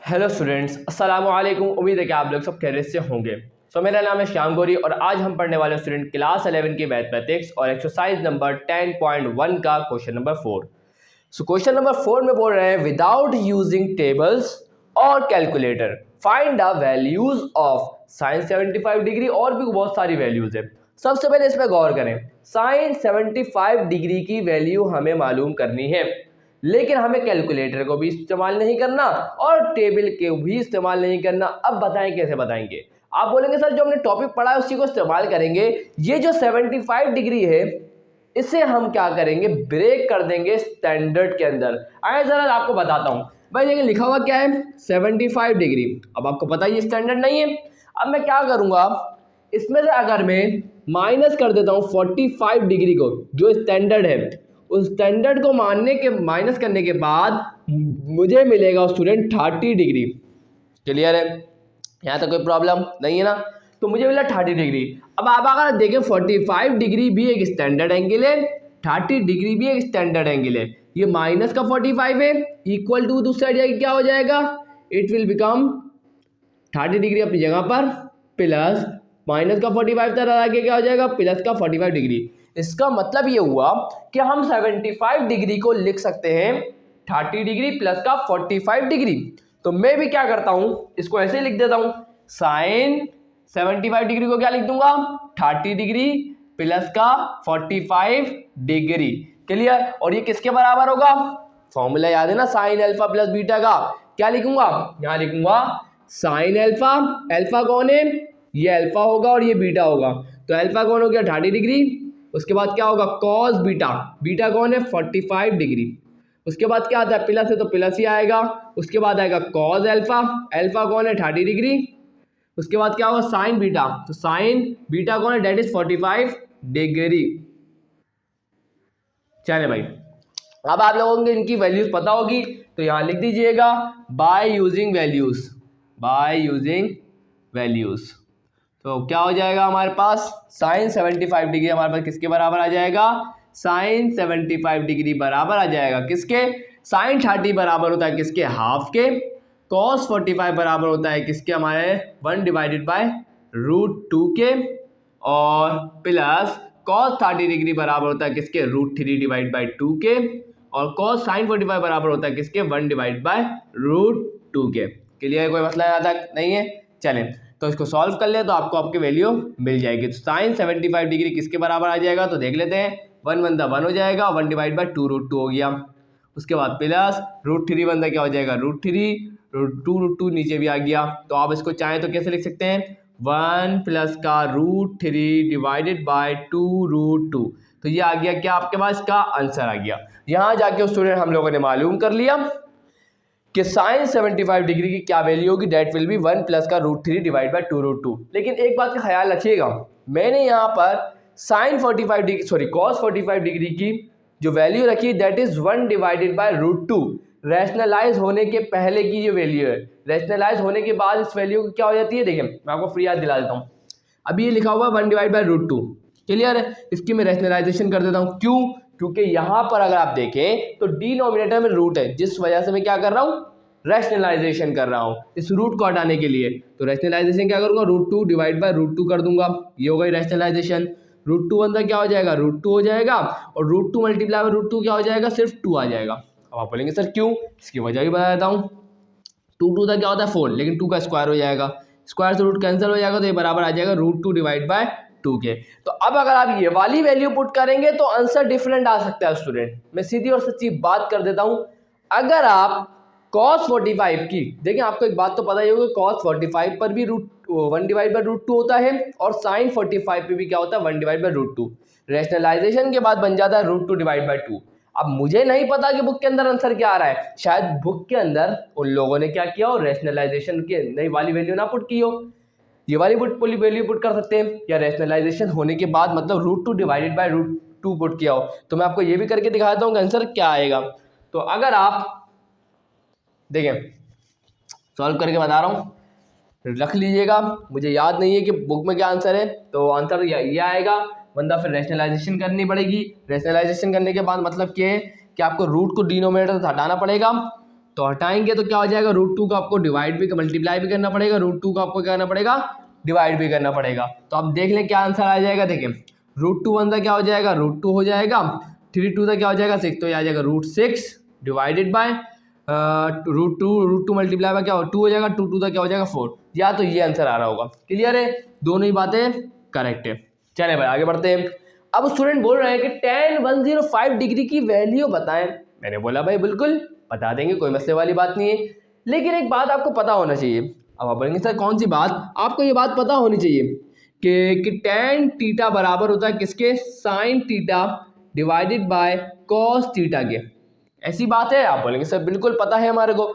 Hello students, अस्सलाम वालेकुम। उम्मीद है कि आप लोग सब खैरियत से होंगे। मेरा नाम है श्याम गौरी और आज हम पढ़ने वाले स्टूडेंट क्लास 11 की मैथमेटिक्स और एक्सरसाइज नंबर 10.1 का क्वेश्चन नंबर 4। क्वेश्चन नंबर 4 में बोल रहे हैं विदाउट यूजिंग टेबल्स और calculator find the values of sine 75 degree. और भी बहुत सारी वैल्यूज है। सबसे पहले इसमें गौर करें, साइन 75 डिग्री की वैल्यू हमें मालूम करनी है, लेकिन हमें कैलकुलेटर को भी इस्तेमाल नहीं करना और टेबल के भी इस्तेमाल नहीं करना। अब बताएं कैसे बताएंगे। आप बोलेंगे सर जो हमने टॉपिक पढ़ा है उसी को इस्तेमाल करेंगे। ये जो 75 डिग्री है इसे हम क्या करेंगे, ब्रेक कर देंगे स्टैंडर्ड के अंदर। आए जरा आपको बताता हूं भाई, देखिए लिखा हुआ क्या है 75 डिग्री। अब आपको पता है ये स्टैंडर्ड नहीं है। अब मैं क्या करूंगा, इसमें से अगर मैं माइनस कर देता हूं 45 डिग्री को जो स्टैंडर्ड है, उस स्टैंडर्ड को माइनस करने के बाद मुझे मिलेगा स्टूडेंट 30 डिग्री। क्लियर है? यहाँ तक कोई प्रॉब्लम नहीं है ना? तो मुझे मिला 30 डिग्री। अब आप अगर देखें 45 डिग्री भी एक स्टैंडर्ड एंगल है, 30 डिग्री भी एक स्टैंडर्ड एंगल है। ये माइनस का 45 है, इक्वल टू दूसरी साइड क्या हो जाएगा, इट विल बिकम 30 डिग्री अपनी जगह पर प्लस माइनस का 45 तरह आगे क्या हो जाएगा, प्लस का 45 डिग्री। इसका मतलब ये हुआ कि हम 75 डिग्री को लिख सकते हैं 30 डिग्री प्लस का 45 डिग्री। तो मैं भी क्या करता हूं, इसको ऐसे लिख देता हूं, साइन 75 डिग्री को क्या लिख दूंगा, 30 डिग्री प्लस का 45 डिग्री। क्लियर? और ये किसके बराबर होगा, फॉर्मूला याद है ना, साइन अल्फा प्लस बीटा का। क्या लिखूंगा, यहां लिखूंगा साइन अल्फा। अल्फा कौन है, ये अल्फा होगा और ये बीटा होगा। तो अल्फा कौन हो गया 30 डिग्री, उसके बाद क्या होगा कॉस बीटा, बीटा कौन है 45 डिग्री। उसके बाद क्या आता है, प्लस है तो प्लस ही आएगा। उसके बाद आएगा कॉस अल्फा, अल्फा कौन है 30 डिग्री। उसके बाद क्या होगा साइन बीटा, तो साइन बीटा कौन है, डेट इज 45 डिग्री। चले भाई, अब आप लोगों को इनकी वैल्यूज पता होगी तो यहां लिख दीजिएगा bye using values, by using values. तो क्या हो जाएगा हमारे पास, साइन 75 डिग्री हमारे पास किसके बराबर आ जाएगा, साइन 75 डिग्री बराबर आ जाएगा किसके, साइन 30 बराबर होता है किसके, हाफ के। कॉस 45 बराबर होता है किसके, हमारे 1 डिवाइडेड बाय √2 के। और प्लस कॉस 30 डिग्री बराबर होता है किसके, √3 डिवाइड बाई 2 के। और कॉस साइन 45 बराबर होता है किसके, 1 डिवाइड बाय √2 के। क्लियर? कोई मसला यहाँ तक नहीं है? चलें तो इसको सॉल्व कर ले तो आपको आपकी वैल्यू मिल जाएगी। तो साइन 75 डिग्री किसके बराबर आ जाएगा, तो देख लेते हैं, 1 1 1 हो जाएगा, 1 डिवाइड बाई 2√2 हो गया। उसके बाद प्लस √3 1 क्या हो जाएगा, √3, √2 नीचे भी आ गया। तो आप इसको चाहें तो कैसे लिख सकते हैं, 1 प्लस का √3 डिवाइडेड बाई 2√2। तो ये आ गया क्या आपके पास, का आंसर आ गया। यहाँ जाके स्टूडेंट हम लोगों ने मालूम कर लिया कि साइन 75 डिग्री की क्या वैल्यू होगी, डेट विल बी 1 प्लस का √3 डिवाइड बाई 2√2। लेकिन एक बात का ख्याल रखिएगा, मैंने यहाँ पर साइन 45 डिग्री कॉस 45 डिग्री की जो वैल्यू रखी that is 1 divided by √2। Rationalise होने के पहले की जो वैल्यू है, रैशनलाइज होने के बाद इस वैल्यू की क्या हो जाती है, देखिए मैं आपको फ्री याद दिला देता हूँ। अभी ये लिखा हुआ 1 डिवाइड बाई √2, क्लियर है? इसकी मैं रैशनलाइजेशन कर देता हूँ। क्यों? क्योंकि यहाँ पर अगर आप देखें तो डिनोमिनेटर में रूट है, जिस वजह से मैं क्या कर रहा हूँ, रैशनलाइजेशन कर रहा हूँ इस रूट को हटाने के लिए। तो रैशनलाइजेशन क्या करूँगा, √2 डिवाइड बाई √2 कर दूंगा, ये हो गई रैशनलाइजेशन। √2 अंदर क्या हो जाएगा, √2 हो जाएगा, और √2 मल्टीप्लाई बाई √2 क्या हो जाएगा, सिर्फ 2 आ जाएगा। अब आप बोलेंगे सर क्यों, इसकी वजह भी बता देता हूँ। 2 का क्या होता है 4, लेकिन 2 का स्क्वायर हो जाएगा, स्क्वायर से रूट कैंसिल हो जाएगा, तो ये बराबर आ जाएगा √2 डिवाइड बाय 2 के। तो अब अगर आप ये वाली वैल्यू पुट करेंगे तो आंसर डिफरेंट आ सकता है स्टूडेंट। मैं सीधी और सच्ची बात कर देता हूं, अगर आप cos 45 की, देखिए आपको एक बात तो पता ही होगा, cos 45 पर भी 1 डिवाइड बाई √2 होता है और sin 45 पे भी क्या होता है 1 डिवाइड बाई √2। रैशनलाइजेशन के बाद बन जाता है √2 डिवाइड बाई 2। अब मुझे नहीं पता कि बुक के अंदर आंसर क्या आ रहा है, शायद बुक के अंदर उन लोगों ने क्या किया हो, रैशनलाइजेशन की नई वाली वैल्यू ना पुट की हो। ये वाली वैल्यू पुट कर सकते हैं, या रैशनलाइजेशन होने के बाद मतलब √2 डिवाइडेड बाई √2 पुट किया हो। तो मैं आपको ये भी करके दिखाता हूँ कि आंसर क्या आएगा। तो अगर आप देखें, सॉल्व करके बता रहा हूँ, रख लीजिएगा, मुझे याद नहीं है कि बुक में क्या आंसर है, तो आंसर ये आएगा। बंदा फिर रैशनलाइजेशन करनी पड़ेगी। रैशनलाइजेशन करने के बाद मतलब ये है कि आपको रूट को डिनोमिनेटर से हटाना पड़ेगा तो हटाएंगे तो क्या हो जाएगा, √2 को आपको डिवाइड भी मल्टीप्लाई भी करना पड़ेगा, √2 को आपको क्या करना पड़ेगा, डिवाइड भी करना पड़ेगा। तो अब देख लें क्या आंसर आ जाएगा। देखिए √2 वन सा क्या हो जाएगा, √2 हो जाएगा, 3 2 सा क्या हो जाएगा 6, तो ये आ जाएगा √6 डिवाइडेड बाय √2 मल्टीप्लाई बाय क्या हो 2 हो जाएगा, 2 2 सा क्या हो जाएगा 4। या तो ये आंसर आ रहा होगा। क्लियर है, दोनों ही बातें करेक्ट है। चले भाई आगे बढ़ते हैं। अब स्टूडेंट बोल रहे हैं कि tan 105 डिग्री की वैल्यू बताएं। मैंने बोला भाई बिल्कुल बता देंगे, कोई मसले वाली बात नहीं है, लेकिन एक बात आपको पता होना चाहिए। अब आप बोलेंगे सर कौन सी बात, आपको ये बात पता होनी चाहिए कि tan थीटा बराबर होता है किसके, sin theta divided by cos theta के। ऐसी बात है, आप बोलेंगे सर बिल्कुल पता है हमारे को।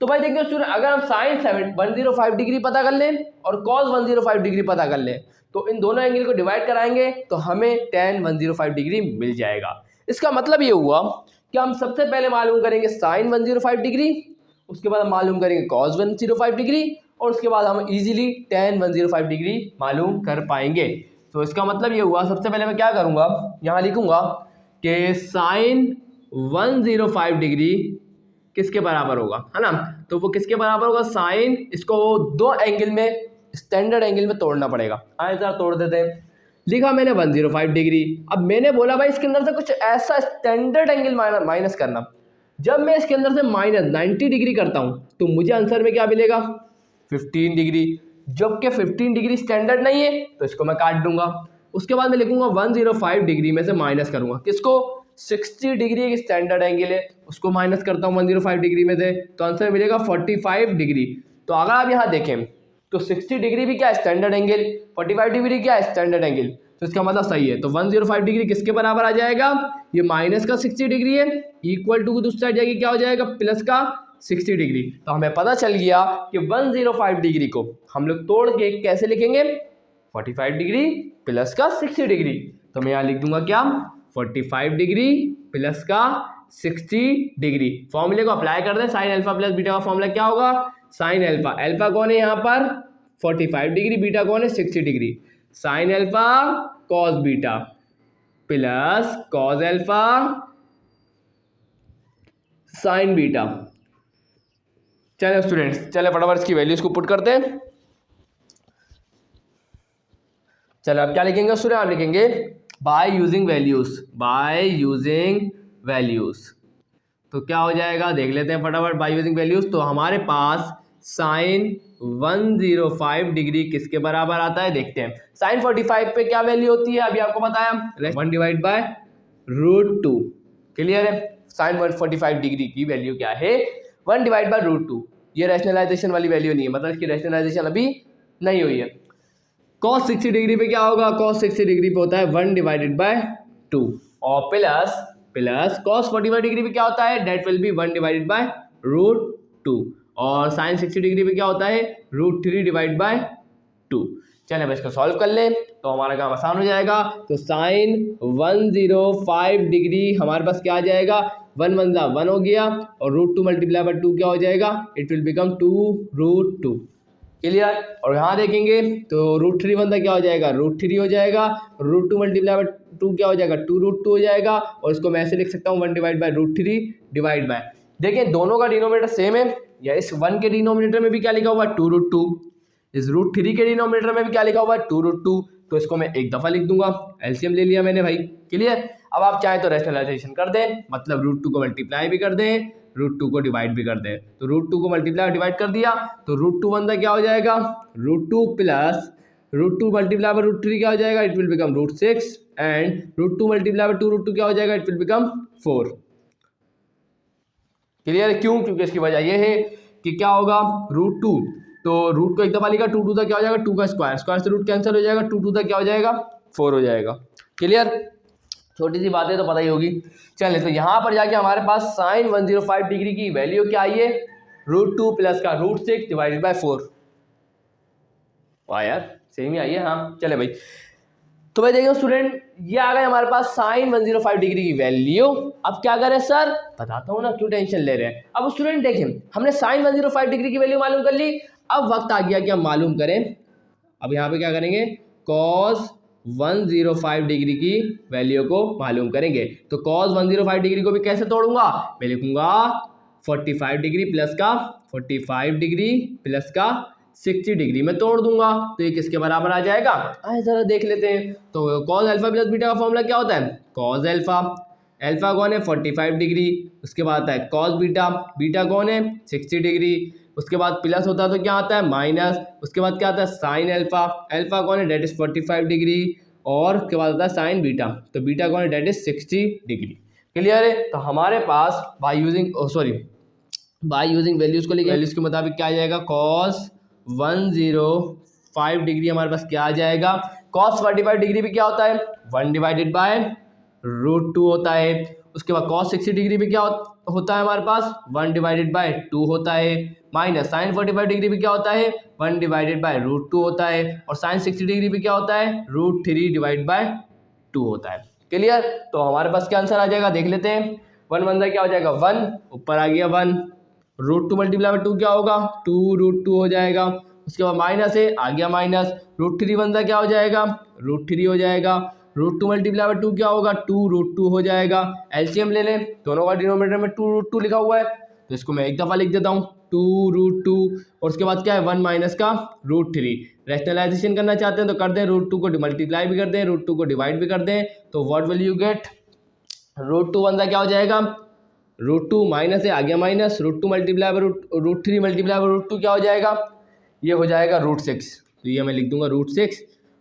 तो भाई देखिए स्टूडेंट, अगर हम sin 105 डिग्री पता कर लें और cos 105 डिग्री पता कर लें, तो इन दोनों एंगल को डिवाइड कराएंगे तो हमें tan 105 डिग्री मिल जाएगा। इसका मतलब ये हुआ कि हम सबसे पहले मालूम करेंगे sin 105 डिग्री, उसके बाद हम मालूम करेंगे cos 105 डिग्री, और उसके बाद हम इजीली tan 105 डिग्री मालूम कर पाएंगे। तो इसका मतलब ये हुआ, सबसे पहले मैं क्या करूँगा, यहाँ लिखूँगा कि sin 105 डिग्री किसके बराबर होगा, है ना। तो वो किसके बराबर होगा, साइन, इसको दो एंगल में, स्टैंडर्ड एंगल में तोड़ना पड़ेगा। आइए तोड़ देते हैं। लिखा मैंने 105 डिग्री। अब मैंने बोला भाई इसके अंदर से कुछ ऐसा स्टैंडर्ड एंगल माइनस करना। जब मैं इसके अंदर से माइनस 90 डिग्री करता हूँ तो मुझे आंसर में क्या मिलेगा, 15 डिग्री। जबकि 15 डिग्री स्टैंडर्ड नहीं है तो इसको मैं काट दूंगा। उसके बाद मैं लिखूंगा 105 डिग्री में से माइनस करूंगा किसको, 60 डिग्री एक स्टैंडर्ड एंगल है, उसको माइनस करता हूँ 105 डिग्री में से, तो आंसर मिलेगा 45 डिग्री। तो अगर आप यहाँ देखें तो 60 डिग्री भी क्या है, स्टैंडर्ड एंगल, 45 डिग्री क्या है, स्टैंडर्ड एंगल, तो इसका मतलब सही है। तो 105 डिग्री किसके बराबर आ जाएगा, ये माइनस का 60 डिग्री है, इक्वल टू दूसरी साइड जाएगी क्या हो जाएगा, प्लस का 60 डिग्री। तो हमें पता चल गया कि 105 डिग्री को हम लोग तोड़ के कैसे लिखेंगे, 45 डिग्री प्लस का 60 डिग्री। तो मैं यहाँ लिख दूंगा क्या, 45 डिग्री प्लस का 60 डिग्री। फॉर्मूले को अप्लाई कर दें, साइन अल्फा प्लस बीटा का फॉर्मूला क्या होगा, साइन अल्फा, अल्फा कौन है यहाँ पर 45 डिग्री, बीटा कौन है 60 degree, sine alpha cos beta plus cos alpha sign beta. चलो स्टूडेंट्स, चले फटाफट इसकी वैल्यूज को पुट करते हैं। चलो अब क्या लिखेंगे स्टूडेंट, आप लिखेंगे bye using values, by using values. तो क्या हो जाएगा देख लेते हैं फटाफट, बाय यूजिंग वैल्यूज। तो हमारे पास साइन 105 डिग्री किसके बराबर आता है, देखते हैं। साइन 45 पे क्या वैल्यू होती है, अभी आपको बताया 1 डिवाइड बाय √2। क्लियर है, साइन 145 डिग्री की वैल्यू क्या है, 1 डिवाइड बाय √2। ये रैशनलाइजेशन वाली वैल्यू नहीं है, मतलब इसकी रैशनलाइजेशन अभी नहीं हुई है। cos 60 डिग्री पे क्या होगा, cos 60 डिग्री पे होता है 1 डिवाइडेड बाय 2, और प्लस cos 45 डिग्री पे क्या होता है, that will be 1 divided by √2, और साइन 60 डिग्री पे क्या होता है √3 डिवाइड बाय 2। चलिए अब इसको सॉल्व कर लें तो हमारा काम आसान हो जाएगा। तो साइन 105 डिग्री हमारे पास क्या आ जाएगा, 1 1 1 हो गया, और √2 मल्टीप्लाई बाय 2 क्या हो जाएगा, इट विल बिकम 2√2। क्लियर। और यहाँ देखेंगे तो √3 1 क्या हो जाएगा, √3 हो जाएगा, √2 मल्टीप्लाई बाय 2 क्या हो जाएगा, 2√2 हो जाएगा, और इसको मैं ऐसे लिख सकता हूँ 1 डिवाइड बाय √3 डिवाइड बाय। देखिए दोनों का डिनोमिनेटर सेम है, या इस 1 के डिनोमिनेटर में भी क्या लिखा हुआ है 2√2, इस √3 के डिनोमिनेटर में भी क्या लिखा हुआ है 2√2। तो इसको मैं एक दफ़ा लिख दूंगा, एलसीएम ले लिया मैंने भाई। क्लियर। अब आप चाहें तो रैशनलाइजेशन कर दें, मतलब √2 को मल्टीप्लाई भी कर दें, √2 को डिवाइड भी कर दें। तो √2 को मल्टीप्लाई डिवाइड कर दिया तो √2 1 क्या हो जाएगा, √2 प्लस √2 मल्टीप्लाई बाय √3 क्या हो जाएगा, it will become √6, and √2 multiply by 2√2 क्या हो जाएगा, इट विल बिकम 4। क्लियर है, क्यों, क्योंकि इसकी वजह यह है कि क्या होगा √2, तो रूट को एक दफा लिखा, 2 2 क्या हो जाएगा 2 का स्क्वायर, स्क्वायर से रूट कैंसिल हो जाएगा, 2 2 क्या हो जाएगा 4 हो जाएगा। क्लियर, छोटी सी बात है तो पता ही होगी। चलिए तो यहाँ पर जाके हमारे पास साइन 105 डिग्री की वैल्यू क्या आई है, √2 प्लस का √6 डिवाइडेड बाय 4। वाह यार सेम ही आई है। हाँ चले भाई, तो भाई देखिए स्टूडेंट, ये आ गए हमारे पास साइन 105 डिग्री की वैल्यू। अब क्या करें सर, बताता हूँ ना, क्यों टेंशन ले रहे हैं। अब स्टूडेंट देखें, हमने साइन 105 डिग्री की वैल्यू मालूम कर ली, अब वक्त आ गया कि हम मालूम करें। अब यहाँ पे क्या करेंगे, कॉस 105 डिग्री की वैल्यू को मालूम करेंगे। तो कॉस 105 डिग्री को भी कैसे तोड़ूंगा, मैं लिखूंगा 45 डिग्री प्लस का 45 डिग्री प्लस का 60 डिग्री में तोड़ दूंगा तो ये किसके बराबर आ जाएगा। आइए जरा देख लेते हैं। तो कॉस अल्फा प्लस बीटा का फॉर्मूला क्या होता है, कॉस अल्फा, अल्फा कौन है 45 डिग्री, उसके बाद आता है कॉस बीटा, बीटा कौन है 60 डिग्री, उसके बाद प्लस होता है तो क्या आता है माइनस, उसके बाद क्या आता है साइन अल्फा, अल्फा कौन है डेट इज 45 डिग्री, और उसके बाद आता है साइन बीटा, तो बीटा कौन है डेट इज 60 डिग्री। क्लियर है। तो हमारे पास बाय यूजिंग वैल्यूज को लेकर वैल्यूज के मुताबिक क्या आ जाएगा, कॉस 105 डिग्री हमारे पास क्या आ जाएगा, कॉस 45 डिग्री भी क्या होता है 1 डिवाइडेड बाय √2 होता है। उसके बाद cos 60 डिग्री भी क्या होता है हमारे पास 1 डिवाइडेड बाय 2 होता है, माइनस साइन 45 डिग्री भी क्या होता है 1 डिवाइडेड बाय √2 होता है, और साइन 60 डिग्री भी क्या होता है √3 डिवाइड बाय 2 होता है। क्लियर। तो हमारे पास क्या आंसर आ जाएगा देख लेते हैं। 1 1 क्या हो जाएगा 1, ऊपर आ गया 1, √2 मल्टीप्लाई बाय 2 क्या होगा 2√2 हो जाएगा, उसके बाद माइनस है आ गया माइनस, √3 1 क्या हो जाएगा √3 हो जाएगा, √2 मल्टीप्लाई बाय 2 क्या होगा 2√2 हो जाएगा। एलसीएम ले लें, दोनों का डिनोमिनेटर में 2√2 लिखा हुआ है तो इसको मैं एक दफ़ा लिख देता हूँ 2√2, और उसके बाद क्या है 1 माइनस का √3। रैशनलाइजेशन करना चाहते हैं तो कर दें, √2 को मल्टीप्लाई भी कर दें, √2 को डिवाइड भी कर दें, तो व्हाट विल यू गेट, √2 1 क्या हो जाएगा √2 माइनस है आ गया minus, √2 multiply by √3 multiply by √2 क्या हो जाएगा, ये हो जाएगा √6, तो ये मैं लिख दूंगा √6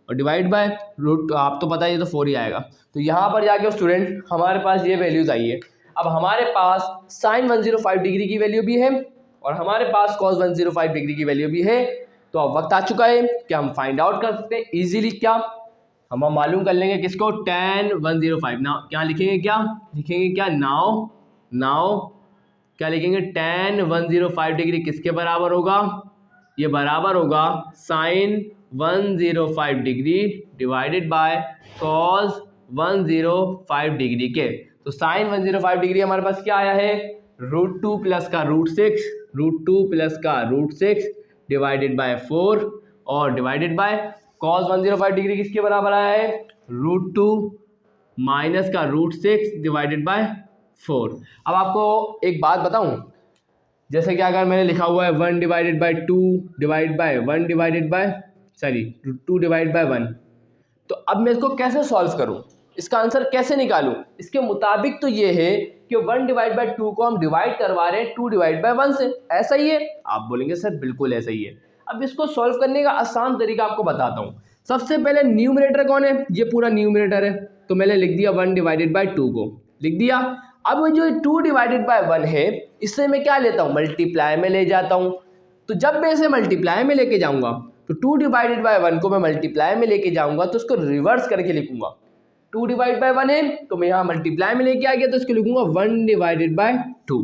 और डिवाइड बाय √2, आप तो पता है ये तो 4 ही आएगा। तो यहाँ पर जाके स्टूडेंट हमारे पास ये वैल्यूज आई है। अब हमारे पास साइन 105 डिग्री की वैल्यू भी है और हमारे पास कॉस 105 डिग्री की वैल्यू भी है। तो अब वक्त आ चुका है कि हम फाइंड आउट कर सकते हैं इजीली। क्या हम मालूम कर लेंगे किसको, tan 105। नाउ क्या लिखेंगे, क्या लिखेंगे, क्या नाउ क्या लिखेंगे, tan 105 डिग्री किसके बराबर होगा, ये बराबर होगा sine 105 degree divided by cos 105 degree के। तो साइन 105 डिग्री हमारे पास क्या आया है √2 प्लस का √6, √2 प्लस का √6 डिवाइडेड बाय 4 और डिवाइडेड बाय कॉस 105 डिग्री किसके बराबर आया है √2 माइनस का √6 डिवाइडेड बाय 4। अब आपको एक बात बताऊं, जैसे कि अगर मैंने लिखा हुआ है 1 divided by 2 divide by 1 divided by 2 divide by 1, तो अब मैं इसको कैसे सॉल्व करूं, इसका आंसर कैसे निकालूं। इसके मुताबिक तो ये है कि 1 डिवाइड बाय 2 को हम डिवाइड करवा रहे हैं 2 डिवाइड बाय 1 से, ऐसा ही है। आप बोलेंगे सर बिल्कुल ऐसा ही है। अब इसको सॉल्व करने का आसान तरीका आपको बताता हूँ। सबसे पहले न्यूमरेटर कौन है, ये पूरा न्यूमरेटर है, तो मैंने लिख दिया 1 डिवाइडेड बाय 2 को लिख दिया। अब जो 2 डिवाइडेड बाय 1 है इससे मैं क्या लेता हूँ मल्टीप्लाई में ले जाता हूँ। तो जब मैं इसे मल्टीप्लाई में लेके जाऊंगा तो 2 डिवाइडेड बाय 1 को मैं मल्टीप्लाई में लेके जाऊंगा तो उसको रिवर्स करके लिखूंगा। 2 डिवाइड बाय 1 है तो मैं यहाँ मल्टीप्लाई में लेके आ गया तो इसको लिखूंगा 1 डिवाइडेड बाय 2।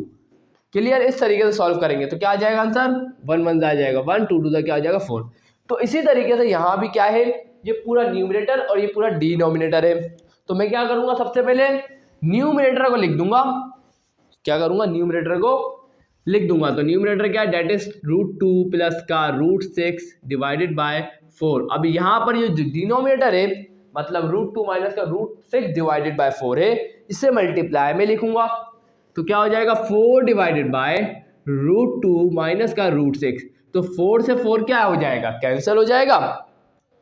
क्लियर। इस तरीके से सॉल्व करेंगे तो क्या आ जाएगा आंसर 1 1 आ जाएगा 1, 2 2 क्या आ जाएगा 4। तो इसी तरीके से यहाँ भी क्या है, ये पूरा न्यूमरेटर और ये पूरा डिनोमिनेटर है। तो मैं क्या करूँगा, सबसे पहले न्यूमरेटर को लिख दूंगा, क्या करूँगा न्यूमरेटर को लिख दूंगा। तो न्यूमरेटर क्या है, डेट इज √2 प्लस का √6 डिवाइडेड बाय 4। अब यहाँ पर ये जो डिनोमिनेटर है मतलब √2 माइनस का √6 डिवाइडेड बाय 4 है, इसे मल्टीप्लाई में लिखूंगा तो क्या हो जाएगा 4 डिवाइडेड बाय √2 माइनस का √6। तो 4 से 4 क्या हो जाएगा, कैंसिल हो जाएगा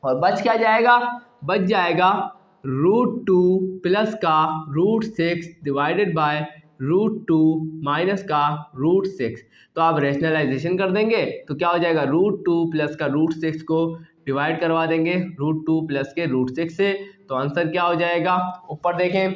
और बच क्या जाएगा, बच जाएगा √2 प्लस का √6 डिवाइडेड बाय √2 माइनस का √6। तो आप रैशनलाइजेशन कर देंगे तो क्या हो जाएगा √2 प्लस का √6 को डिवाइड करवा देंगे √2 प्लस के √6 से, तो आंसर क्या हो जाएगा, ऊपर देखें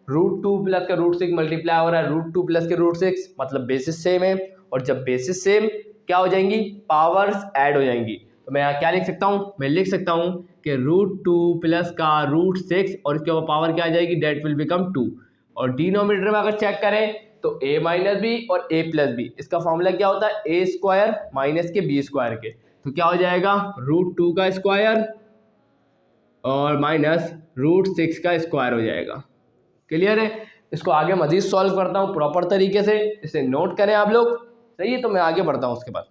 √2 प्लस का √6 मल्टीप्लाई हो रहा है √2 प्लस के √6, मतलब बेसिस सेम है, और जब बेसिस सेम क्या हो जाएंगी, पावर्स ऐड हो जाएंगी। तो मैं यहाँ क्या लिख सकता हूँ, मैं लिख सकता हूँ कि √2 प्लस का √6 और इसके ऊपर पावर क्या आ जाएगी, डेट विल बिकम 2। और डिनोमिनेटर में अगर चेक करें तो a माइनस बी और a प्लस बी, इसका फॉर्मूला क्या होता है a स्क्वायर माइनस के b स्क्वायर के। तो क्या हो जाएगा √2 का स्क्वायर और माइनस √6 का स्क्वायर हो जाएगा। क्लियर है। इसको आगे मजीद सॉल्व करता हूँ प्रॉपर तरीके से, इसे नोट करें आप लोग, सही है। तो मैं आगे बढ़ता हूँ उसके बाद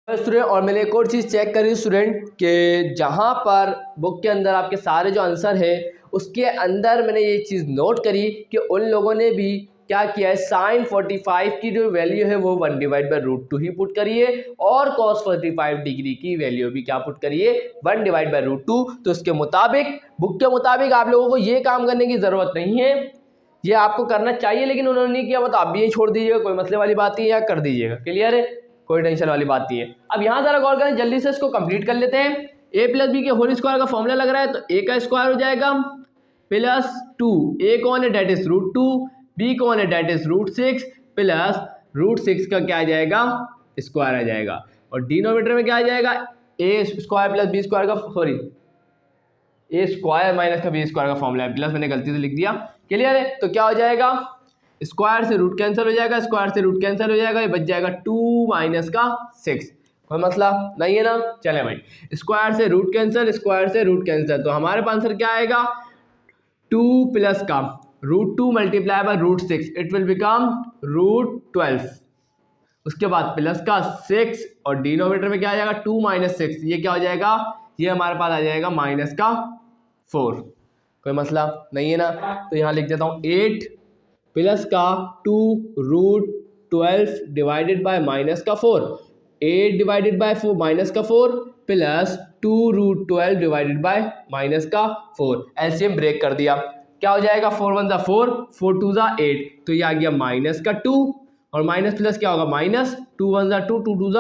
स्टूडेंट। और मैंने एक और चीज़ चेक करी स्टूडेंट कि जहाँ पर बुक के अंदर आपके सारे जो आंसर है उसके अंदर मैंने ये चीज़ नोट करी कि उन लोगों ने भी क्या किया है, साइन 45 की जो वैल्यू है वो 1/√2 ही पुट करिए और कॉस 45 डिग्री की वैल्यू भी क्या पुट करिए, 1/√2। तो इसके मुताबिक, बुक के मुताबिक आप लोगों को ये काम करने की जरूरत नहीं है, ये आपको करना चाहिए लेकिन उन्होंने नहीं किया, तो आप भी यही छोड़ दीजिएगा, कोई मसले वाली बात नहीं है, या कर दीजिएगा। क्लियर है, कोई टेंशन वाली बात नहीं है। अब यहाँ जरा गौर करें, जल्दी से इसको कंप्लीट कर लेते हैं। a + b के होल स्क्वायर का फॉर्मूला लग रहा है, तो a का स्क्वायर हो जाएगा प्लस 2, a कौन है डेट इज √2, b कौन है डेट इज √6 प्लस √6 का क्या आ जाएगा, स्क्वायर आ जाएगा, और डिनोमिनेटर में क्या आ जाएगा, a square plus b square का, सॉरी a स्क्वायर माइनस का b स्क्वायर का फॉर्मूला है, प्लस मैंने गलती से लिख दिया। क्लियर है, तो क्या हो जाएगा, स्क्वायर से रूट कैंसिल हो जाएगा, स्क्वायर से रूट कैंसिल हो जाएगा, ये बच जाएगा 2 माइनस का 6, कोई मसला नहीं है ना। चले भाई, स्क्वायर से रूट कैंसिल, स्क्वायर से रूट कैंसिल, तो हमारे पास आंसर क्या आएगा, 2 प्लस का √2 multiply by √6, it will become √12, उसके बाद प्लस का 6 और डिनोमिनेटर में क्या आ जाएगा 2 माइनस 6, ये क्या हो जाएगा, ये हमारे पास आ जाएगा माइनस का 4, कोई मसला नहीं है ना। तो यहाँ लिख देता हूँ 8 प्लस का 2√12 डिवाइडेड बाय माइनस का 4, 8 डिवाइडेड बाय 4 माइनस का 4 प्लस 2√12 डिवाइडेड बाय माइनस का 4, एलसीएम ब्रेक कर दिया, क्या हो जाएगा, 4 1 4, 4 2 8, तो ये आ गया माइनस का 2 और माइनस प्लस क्या होगा, माइनस 2 1 2, 2 2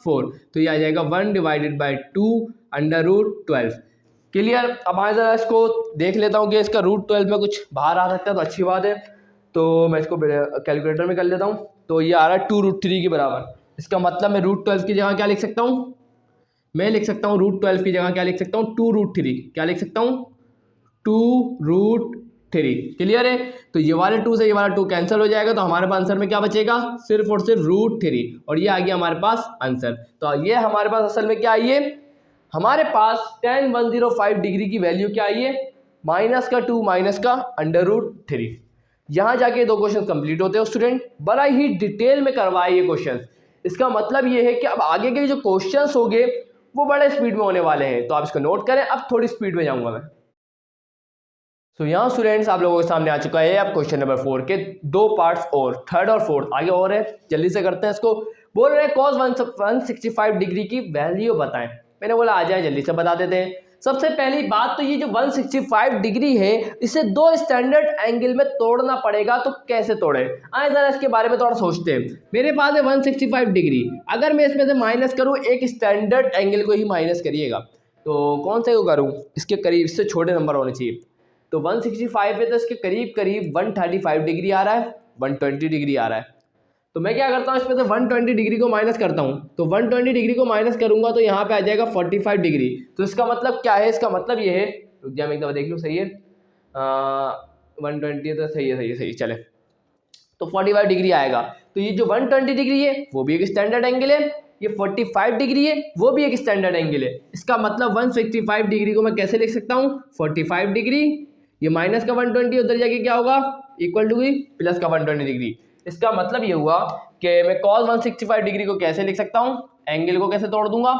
4, तो ये आ जाएगा 1/2 क्लियर। अब मैं ज़रा इसको देख लेता हूँ कि इसका √12 में कुछ बाहर आ सकता है, तो अच्छी बात है, तो मैं इसको कैलकुलेटर में कर लेता हूँ। तो ये आ रहा है 2√3 के बराबर, इसका मतलब मैं √12 की जगह क्या लिख सकता हूँ, मैं लिख सकता हूँ √12 की जगह क्या लिख सकता हूँ, 2√3, क्या लिख सकता हूँ, 2√3। क्लियर है, तो ये वाले 2 से ये वाला 2 कैंसिल हो जाएगा, तो हमारे पास आंसर में क्या बचेगा, सिर्फ और सिर्फ √3, और ये आ गया हमारे पास आंसर। तो ये हमारे पास असल में क्या आई है, हमारे पास tan 105 डिग्री की वैल्यू क्या आई है, माइनस का 2 माइनस का √3। यहाँ जाके 2 क्वेश्चन कंप्लीट होते हैं स्टूडेंट, बड़ा ही डिटेल में करवाए ये क्वेश्चन। इसका मतलब ये है कि अब आगे के जो क्वेश्चंस होंगे वो बड़े स्पीड में होने वाले हैं, तो आप इसको नोट करें। अब थोड़ी स्पीड में जाऊंगा मैं। तो यहाँ स्टूडेंट्स आप लोगों के सामने आ चुका है अब क्वेश्चन नंबर 4 के 2 पार्ट्स, और थर्ड और फोर्थ आगे और है, जल्दी से करते हैं इसको। बोल रहे हैं cos 165 डिग्री की वैल्यू बताएं, मैंने बोला आ जाए जल्दी से बता देते हैं। सबसे पहली बात तो ये जो 165 डिग्री है इसे 2 स्टैंडर्ड एंगल में तोड़ना पड़ेगा, तो कैसे तोड़े, आए जरा इसके बारे में थोड़ा सोचते हैं। मेरे पास है 165 डिग्री, अगर मैं इसमें से माइनस करूँ, एक स्टैंडर्ड एंगल को ही माइनस करिएगा, तो कौन से को करूँ, इसके करीब, इससे छोटे नंबर होने चाहिए। तो 165 है तो इसके करीब करीब 135 डिग्री आ रहा है, 120 डिग्री आ रहा है, तो मैं क्या करता हूँ, इसमें से 120 डिग्री को माइनस करता हूँ, तो 120 डिग्री को माइनस करूंगा तो यहाँ पे आ जाएगा 45 डिग्री। तो इसका मतलब क्या है, इसका मतलब ये है, रुक जा मैं एक दफ़ा देख लूँ, सही है 120 तो सही है, सही चले, तो 45 डिग्री आएगा। तो ये जो 120 डिग्री है वो भी एक स्टैंडर्ड एंगल है, ये 45 डिग्री है वो भी एक स्टैंडर्ड एंगल है। इसका मतलब 165 डिग्री को मैं कैसे लिख सकता हूँ, 45 डिग्री, ये माइनस का 120 उधर जाके क्या होगा, इक्वल टू प्लस का 120 डिग्री। इसका मतलब ये हुआ कि मैं cos 165 डिग्री को कैसे लिख सकता हूँ, एंगल को कैसे तोड़ दूंगा,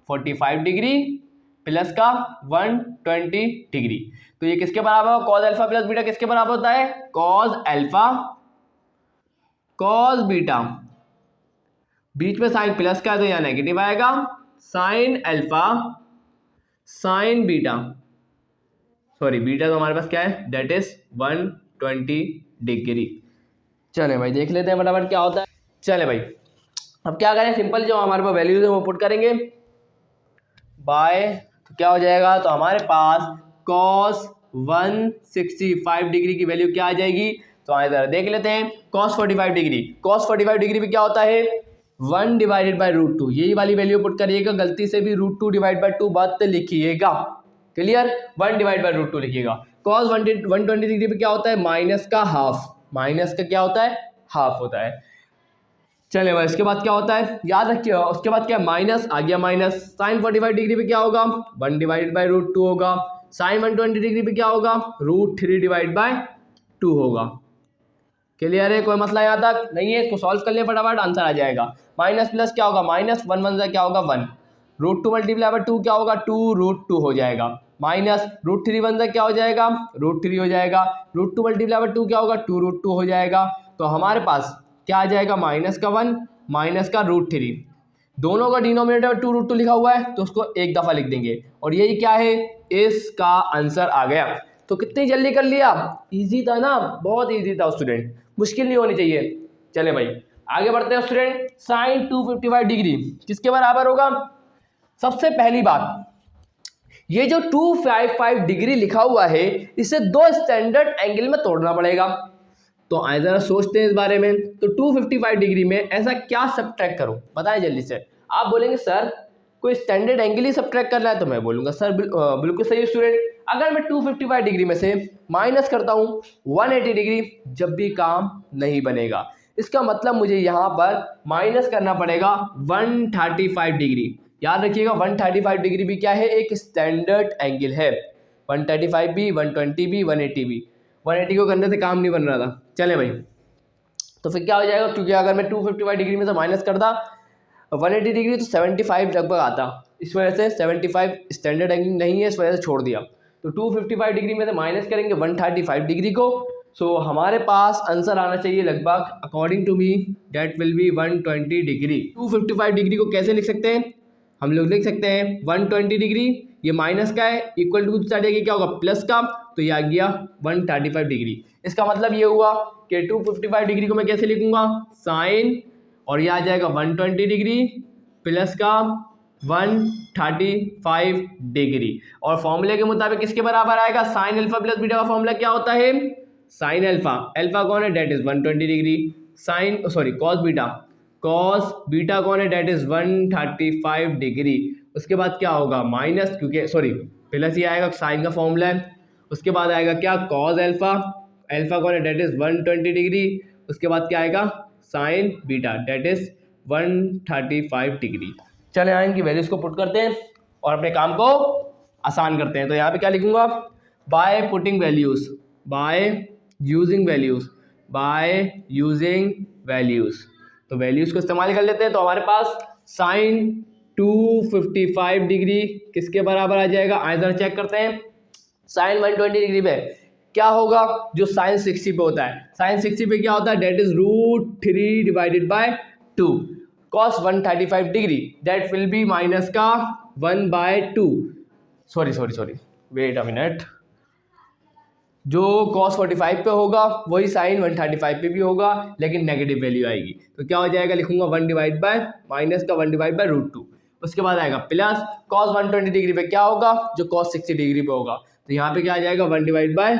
45 डिग्री प्लस का 120 डिग्री। तो ये किसके बराबर होगा, cos अल्फा प्लस बीटा किसके बराबर होता है, cos अल्फा cos बीटा, बीच में साइन प्लस का है तो यहाँ नेगेटिव आएगा, sine alpha sign beta, sorry beta तो हमारे पास क्या है, डेट इज 120 डिग्री। चले भाई देख लेते हैं फटाफट क्या होता है। चले भाई अब क्या करें, सिंपल जो हमारे पास वैल्यूज है वो पुट करेंगे बाय, तो क्या हो जाएगा, तो हमारे पास cos 165 डिग्री की वैल्यू क्या आ जाएगी, तो आए जरा देख लेते हैं। cos 45 डिग्री, cos 45 डिग्री में क्या होता है 1/√2, यही वाली वैल्यू पुट करिएगा, गलती से भी √2 डिवाइड बाई 2 बात लिखिएगा, क्लियर, 1/√2 लिखिएगा। cos 120 डिग्री पे क्या होता है, माइनस का हाफ, माइनस का क्या होता है, हाफ होता है। चले भाई इसके बाद क्या होता है याद रखिए, उसके बाद क्या माइनस आ गया, माइनस साइन 45 डिग्री पे क्या होगा 1/√2 होगा, साइन 120 डिग्री पे क्या होगा √3 डिवाइड बाय 2 होगा। क्लियर है, कोई मसला यहाँ तक नहीं है, इसको सॉल्व कर ले फटाफट, आंसर आ जाएगा। माइनस प्लस क्या होगा, माइनस 1 1 क्या होगा 1, √2 मल्टीप्लाई बाय 2 क्या होगा 2√2 हो जाएगा, माइनस √3 1 क्या हो जाएगा √3 हो जाएगा, √2 मल्टीप्लाई बाय 2 क्या होगा 2√2 हो जाएगा। तो हमारे पास क्या आ जाएगा, -1 माइनस का √3। दोनों का डिनोमिनेटर 2√2 लिखा हुआ है तो उसको एक दफ़ा लिख देंगे और यही क्या है, इसका आंसर आ गया। तो कितनी जल्दी कर लिया, इजी था ना, बहुत इजी था स्टूडेंट, मुश्किल नहीं होनी चाहिए। चले भाई आगे बढ़ते हैं स्टूडेंट। साइन 255 डिग्री किसके बराबर होगा? सबसे पहली बात, ये जो 255 डिग्री लिखा हुआ है इसे दो स्टैंडर्ड एंगल में तोड़ना पड़ेगा। तो आइए जरा सोचते हैं इस बारे में। तो 255 डिग्री में ऐसा क्या सब्ट्रैक्ट करूं, बताएं जल्दी से। आप बोलेंगे सर कोई स्टैंडर्ड एंगल ही सब्ट्रैक्ट करना है, तो मैं बोलूंगा सर बिल्कुल सही स्टूडेंट। अगर मैं 255 डिग्री में से माइनस करता हूं 180 डिग्री, जब भी काम नहीं बनेगा। इसका मतलब मुझे यहाँ पर माइनस करना पड़ेगा 135 डिग्री। याद रखिएगा 135 डिग्री भी क्या है, एक स्टैंडर्ड एंगल है। 135 भी, 120 भी, 180 भी। 180 को करने से काम नहीं बन रहा था। चले भाई, तो फिर क्या हो जाएगा, क्योंकि अगर मैं 255 डिग्री में से माइनस करता 180 डिग्री तो 75 लगभग आता। इस वजह से 75 स्टैंडर्ड एंगल नहीं है, इस वजह से छोड़ दिया। तो 255 डिग्री में से माइनस करेंगे 135 डिग्री को। सो हमारे पास आंसर आना चाहिए लगभग, according to me that will be 120 degree. 255 degree को कैसे लिख सकते हैं, हम लोग लिख सकते हैं 120 डिग्री, ये माइनस का है, इक्वल टू साइड क्या होगा, प्लस का, तो ये आ गया 135 डिग्री। इसका मतलब ये हुआ कि 255 डिग्री को मैं कैसे लिखूंगा, साइन, और ये आ जाएगा 120 डिग्री प्लस का 135 डिग्री। और फॉर्मूले के मुताबिक किसके बराबर आएगा, साइन अल्फा प्लस बीटा का फॉर्मूला क्या होता है, साइन अल्फा, अल्फा कौन है, that is 120 degree, sine sorry cos beta, cos beta कौन है, डेट इज 135 डिग्री। उसके बाद क्या होगा, माइनस, क्योंकि सॉरी प्लस ही आएगा, साइन का फॉर्मूला है। उसके बाद आएगा क्या, कॉस अल्फा, अल्फा कौन है, डेट इज 120 डिग्री। उसके बाद क्या आएगा, sine beta, that is 135 degree. चले यहाँ इनकी वैल्यूज को पुट करते हैं और अपने काम को आसान करते हैं। तो यहाँ पे क्या लिखूंगा, by putting values, by using values, by using values. तो वैल्यूज को इस्तेमाल कर लेते हैं। तो हमारे पास साइन 255 डिग्री किसके बराबर आ जाएगा, आइए जरा चेक करते हैं। साइन 120 डिग्री पे क्या होगा, जो साइन 60 पे होता है, साइन 60 पे क्या होता है, that is √3 divided by 2। Cos 135 degree that will be minus का 1/2, सॉरी वेट अ मिनट, जो cos 45 पे होगा वही साइन 135 पे भी होगा, लेकिन नेगेटिव वैल्यू आएगी। तो क्या हो जाएगा, लिखूंगा 1 डिवाइड बाय माइनस का 1 डिवाइड बाय √2। उसके बाद आएगा प्लस cos 120 डिग्री पे क्या होगा, जो cos 60 डिग्री पे होगा। तो यहाँ पे क्या आ जाएगा, 1 डिवाइड बाय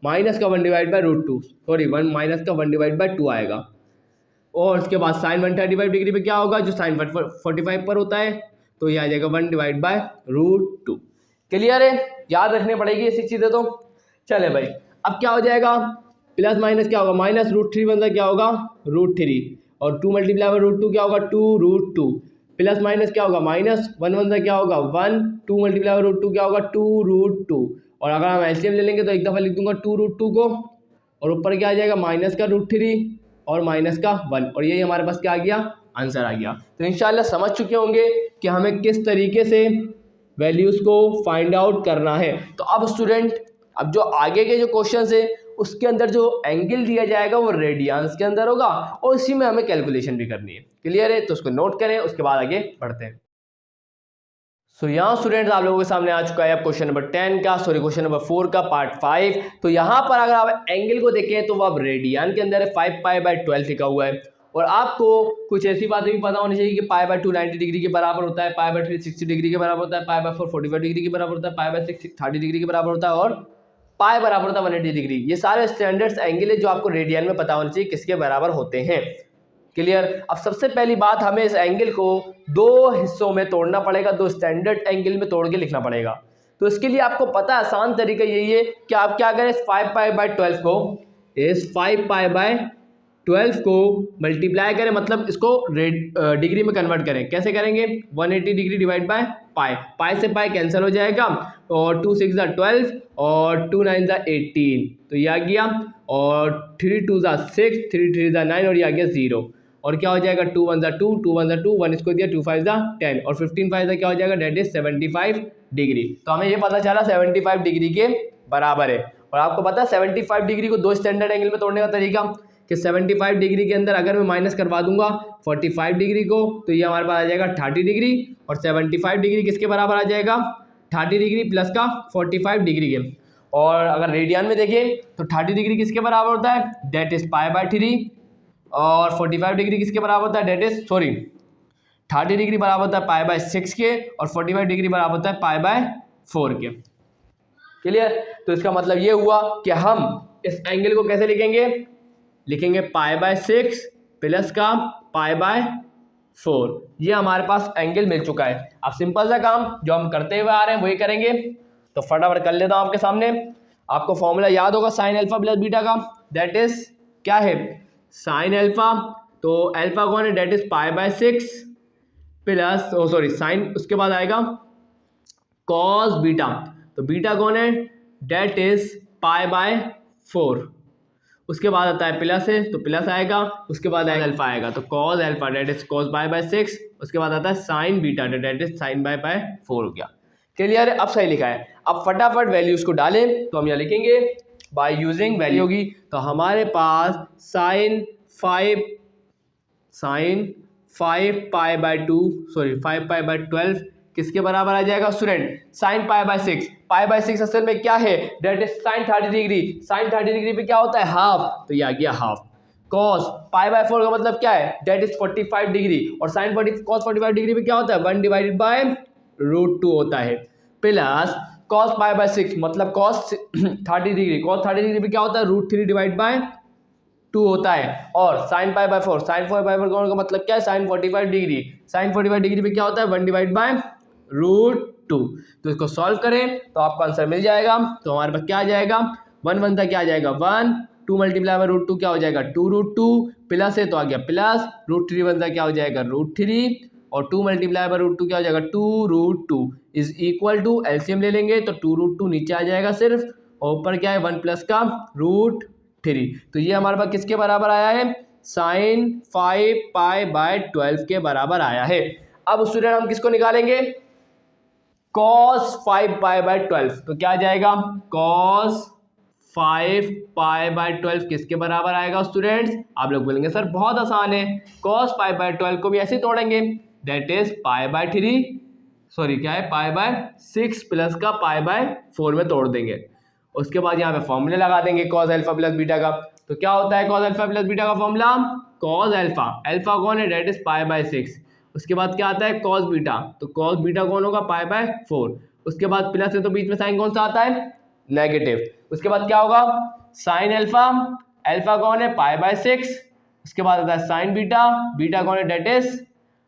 माइनस का 1 डिवाइड बाय √2, सॉरी 1 माइनस का 1 डिवाइड बाय 2 आएगा। और उसके बाद साइन 135 डिग्री पे क्या होगा, जो साइन 45 पर होता है, तो ये आ जाएगा 1 डिवाइड बाय √2। क्लियर है, याद रखने पड़ेगी ऐसी चीज़ें। तो चले भाई, अब क्या हो जाएगा, प्लस माइनस क्या होगा, माइनस √3 बनता क्या होगा, √3, और 2 मल्टीप्लाई बाय √2 क्या होगा, 2√2, प्लस माइनस क्या होगा, माइनस 1 बनता क्या होगा 1, 2 मल्टीप्लाई बाय √2 क्या होगा, 2√2। और अगर हम एलसीएम ले लेंगे तो एक दफ़ा लिख दूंगा 2√2 को, और ऊपर क्या आ जाएगा, माइनस का √3 और माइनस का 1, और यही हमारे पास क्या आ गया, आंसर आ गया। तो इंशाल्लाह समझ चुके होंगे कि हमें किस तरीके से वैल्यूज़ को फाइंड आउट करना है। तो अब स्टूडेंट, अब जो आगे के जो क्वेश्चन है उसके अंदर जो एंगल दिया जाएगा वो रेडियंस के अंदर होगा, और इसी में हमें कैलकुलेशन भी करनी है। क्लियर है, तो उसको नोट करें, उसके बाद आगे बढ़ते हैं। सो यहाँ स्टूडेंट्स आप लोगों के सामने आ चुका है क्वेश्चन नंबर 10 का, सॉरी क्वेश्चन नंबर 4 का पार्ट 5। तो यहाँ पर अगर आप एंगल को देखें तो वो अब रेडियन के अंदर है, 5π/12 लिखा हुआ है। और आपको कुछ ऐसी बातें भी पता होनी चाहिए कि π/2 90 डिग्री के बराबर होता है, π/3 60 डिग्री के बराबर होता है, π/4 45 डिग्री के बराबर होता है, π/6 30 डिग्री के बराबर होता है, और पाई बराबर होता है 180 डिग्री। ये सारे स्टैंडर्ड्स एंगल है जो आपको रेडियन में पता होना चाहिए किसके बराबर होते हैं। क्लियर। अब सबसे पहली बात, हमें इस एंगल को दो हिस्सों में तोड़ना पड़ेगा, दो स्टैंडर्ड एंगल में तोड़ के लिखना पड़ेगा। तो इसके लिए आपको पता है आसान तरीका यही है कि आप क्या करें, इस 5π/12 को, इस 5π/12 को मल्टीप्लाई करें, मतलब इसको डिग्री में कन्वर्ट करें। कैसे करेंगे, 180 डिग्री डिवाइड बाय पाई, पाई से पाई कैंसिल हो जाएगा, और 2 6 12 और 2 9 18, तो ये आ गया, और 3 2 6, 3 3 9, और ये आ गया 0। और क्या हो जाएगा, 2 1 2, 2 1 2, 1 इसको दिया, 2 5 10, और 15 5 क्या हो जाएगा, डेट इज 75 डिग्री। तो हमें ये पता चला 75 डिग्री के बराबर है। और आपको पता है 75 डिग्री को दो स्टैंडर्ड एंगल में तोड़ने का तरीका कि 75 डिग्री के अंदर अगर मैं माइनस करवा दूंगा 45 डिग्री को, तो ये हमारे पास आ जाएगा 30 डिग्री, और 75 डिग्री किसके बराबर आ जाएगा, 30 डिग्री प्लस का 45 डिग्री के। और अगर रेडियन में देखें तो 30 डिग्री किसके बराबर होता है, डेट इज π/3, और 45 डिग्री किसके बराबर होता है, डेट इज 30 डिग्री बराबर होता है π/6 के, और 45 डिग्री बराबर होता है π/4 के। क्लियर। तो इसका मतलब ये हुआ कि हम इस एंगल को कैसे लिखेंगे, लिखेंगे π/6 प्लस का π/4। ये हमारे पास एंगल मिल चुका है। अब सिंपल सा काम जो हम करते हुए आ रहे हैं वही करेंगे, तो फटाफट कर लेता हूं आपके सामने। आपको फॉर्मूला याद होगा साइन अल्फा प्लस बीटा का, दैट इज क्या है, साइन अल्फा, तो अल्फा कौन है, डेट इज π/6 प्लस साइन, उसके बाद आएगा कॉस बीटा, तो बीटा कौन है, डेट इज π/4, उसके बाद आता है प्लस है तो प्लस आएगा, उसके बाद आएगा अल्फा आएगा, तो cos alpha that is cos π/6, उसके बाद आता है sine beta that is sine π/4 हो गया। क्लियर है, अब सही लिखा है। अब फटाफट वैल्यूज को डालें, तो हम यहाँ लिखेंगे बाय यूजिंग वैल्यू होगी, तो हमारे पास साइन 5π/12 किसके बराबर आ जाएगा स्टूडेंट, साइन π/6 असल में क्या है, that is sine 30 degree, sine 30 degree पे क्या होता है, हाफ, तो ये आ गया हाफ। कॉस π/4 का मतलब क्या है, डेट इज 45 डिग्री, और साइन कॉस 45 डिग्री पे क्या होता है, 1/√2 होता है, प्लस कॉस π/6 मतलब कॉस 30 डिग्री, कॉस 30 डिग्री पे क्या होता है, √3/2 होता है, और साइन π/4 का मतलब क्या है, साइन 45 डिग्री, साइन 45 डिग्री पे क्या होता है, 1/√2। तो इसको सॉल्व करें तो आपको आंसर मिल जाएगा। तो हमारे पास क्या आ जाएगा, 1 1 क्या आ जाएगा 1, 2 × √2 क्या हो जाएगा 2√2, प्लस है तो आ गया प्लस, √3 बनता क्या हो जाएगा √3, और 2 × √2 क्या हो जाएगा 2√2 इज इक्वल टू, एलसीएम ले लेंगे तो 2√2 नीचे आ जाएगा सिर्फ, और ऊपर क्या है 1 प्लस का √3। तो ये हमारे पास किसके बराबर आया है, साइन 5π/12 के बराबर आया है। अब स्टूडेंट हम किसको निकालेंगे, cos 5π/12, तो क्या आ जाएगा, cos 5π/12 किसके बराबर आएगा स्टूडेंट्स, आप लोग बोलेंगे सर बहुत आसान है, cos 5/12 को भी ऐसे तोड़ेंगे, दैट इज क्या है π/6 प्लस का π/4 में तोड़ देंगे, उसके बाद यहाँ पे फॉर्मूले लगा देंगे cos अल्फा प्लस बीटा का। तो क्या होता है cos अल्फा प्लस बीटा का फॉर्मूला, cos अल्फा कौन है, डेट इज π/6, उसके बाद क्या आता है cos बीटा, तो cos बीटा कौन होगा π/4, उसके बाद प्लस है तो बीच में साइन कौन सा आता है, नेगेटिव, उसके बाद क्या होगा साइन अल्फा कौन है π/6, उसके बाद आता है साइन बीटा कौन है, डेट इज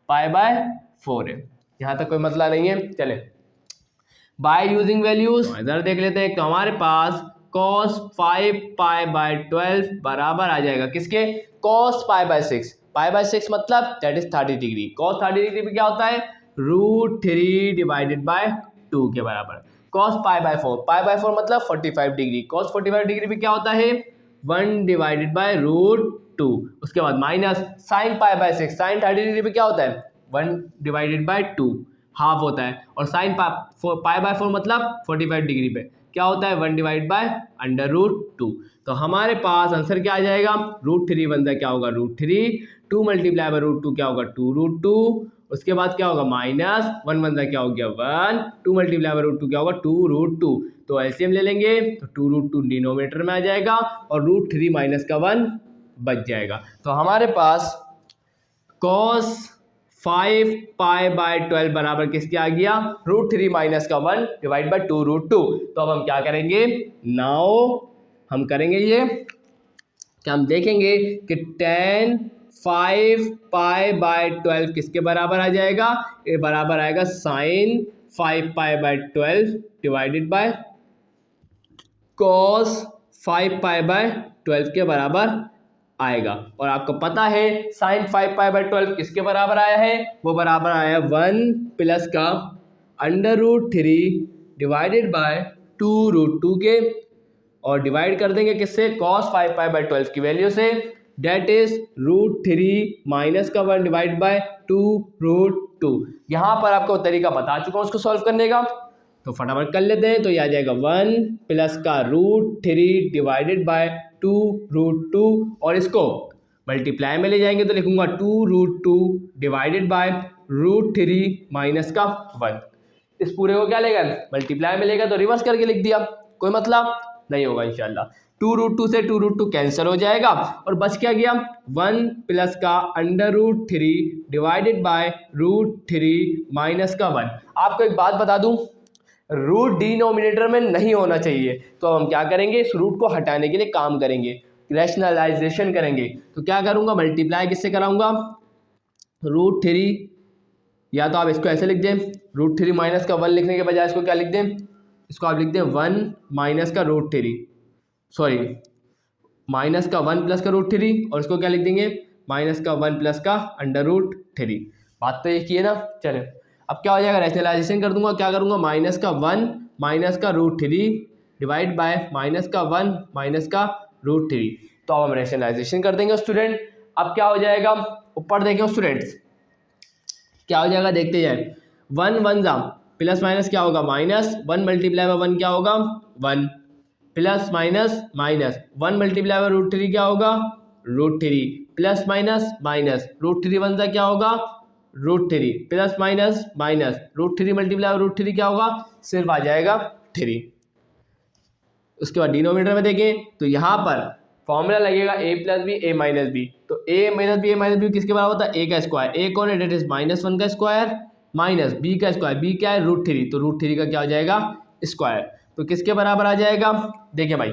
π/4 है। यहाँ तक कोई मसला नहीं है। चले बाय यूजिंग वैल्यूज इधर देख लेते हैं, तो हमारे पास cos 5π/12 बराबर आ जाएगा किसके, cos π/6 मतलब that is 30 degree, cos 30 degree पे क्या होता है √3/2 के बराबर, cos π/4 मतलब 45 डिग्री, cos 45 डिग्री पे क्या होता है 1/√2, उसके बाद माइनस साइन π/6, साइन 30 डिग्री पे क्या होता है 1/2 हाफ होता है, और साइन π/4 मतलब 45 डिग्री पे क्या होता है 1/√2। तो हमारे पास आंसर क्या आ जाएगा, √3 बनता क्या होगा √3, 2 × √2 क्या होगा 2√2, उसके बाद क्या होगा माइनस 1 बनता क्या हो गया 1, 2 × √2 क्या होगा 2√2, तो एलसीएम ले लेंगे तो 2√2 डिनोमिनेटर में आ जाएगा, और √3 माइनस का 1 बच जाएगा। तो हमारे पास cos 5π/12 बराबर किसके आ गया, √3 माइनस का 1 डिवाइड बाई 2√2। तो अब हम क्या करेंगे, नाउ हम करेंगे ये कि हम देखेंगे कि tan 5π/12 किसके बराबर आ जाएगा, ये बराबर आएगा साइन 5π/12 डिवाइडेड बाय cos 5π/12 के बराबर आएगा। और आपको पता है साइन 5π/12 किसके बराबर आया है, वो बराबर आया 1 प्लस का √3 डिवाइडेड बाय 2√2 के, और डिवाइड कर देंगे किससे, cos 5π/12 की वैल्यू से, डेट इज √3 माइनस का 1 डिवाइड बाय 2√2। यहाँ पर आपको तरीका बता चुका हूँ उसको सॉल्व करने का, तो फटाफट कर लेते हैं। तो ये आ जाएगा 1 प्लस का √3 डिवाइडेड बाय 2√2 और इसको मल्टीप्लाई में ले जाएंगे तो लिखूंगा 2√2 डिवाइडेड बाय √3 माइनस का 1। इस पूरे को क्या लेगा, मल्टीप्लाई में लेगा तो रिवर्स करके लिख दिया, कोई मतलब नहीं होगा इंशाल्लाह। 2√2 से 2√2 कैंसिल हो जाएगा और बच क्या गया 1 प्लस का √3 डिवाइडेड बाय √3 माइनस का 1। आपको एक बात बता दूं, रूट डिनोमिनेटर में नहीं होना चाहिए, तो हम क्या करेंगे, इस रूट को हटाने के लिए काम करेंगे, रैशनलाइजेशन करेंगे। तो क्या करूंगा, मल्टीप्लाई किससे कराऊंगा, √3, या तो आप इसको ऐसे लिख दें, √3 माइनस का 1 लिखने के बजाय इसको क्या लिख दें, इसको आप लिख दें 1 माइनस का √3, सॉरी माइनस का 1 प्लस का √3 और इसको क्या लिख देंगे, माइनस का 1 प्लस का √3। बात तो एक ही है ना। चले अब क्या हो जाएगा, रैशनलाइजेशन कर दूंगा, क्या करूंगा, माइनस का 1 माइनस का √3 डिवाइड बाय माइनस का 1 माइनस का √3। तो अब हम रैशनलाइजेशन कर देंगे स्टूडेंट। अब क्या हो जाएगा, ऊपर देखें स्टूडेंट्स क्या हो जाएगा, देखते जाए, 1 1 जा प्लस माइनस क्या होगा, माइनस 1 मल्टीप्लाई बाय 1 क्या होगा 1, plus minus minus 1 multiply by √3 क्या होगा √3, प्लस माइनस माइनस √3 1 जा क्या होगा √3, plus minus minus √3 multiply by √3 क्या होगा, सिर्फ आ जाएगा 3। उसके बाद डिनोमिनेटर में देखें तो यहाँ पर फॉर्मूला लगेगा a plus B A minus B. तो a माइनस बी किसके बराबर होता है, a का स्क्वायर, a कौन है, डेट इज -1 का स्क्वायर माइनस b का स्क्वायर, b क्या है √3, तो √3 का क्या हो जाएगा स्क्वायर। तो किसके बराबर आ जाएगा, देखिए भाई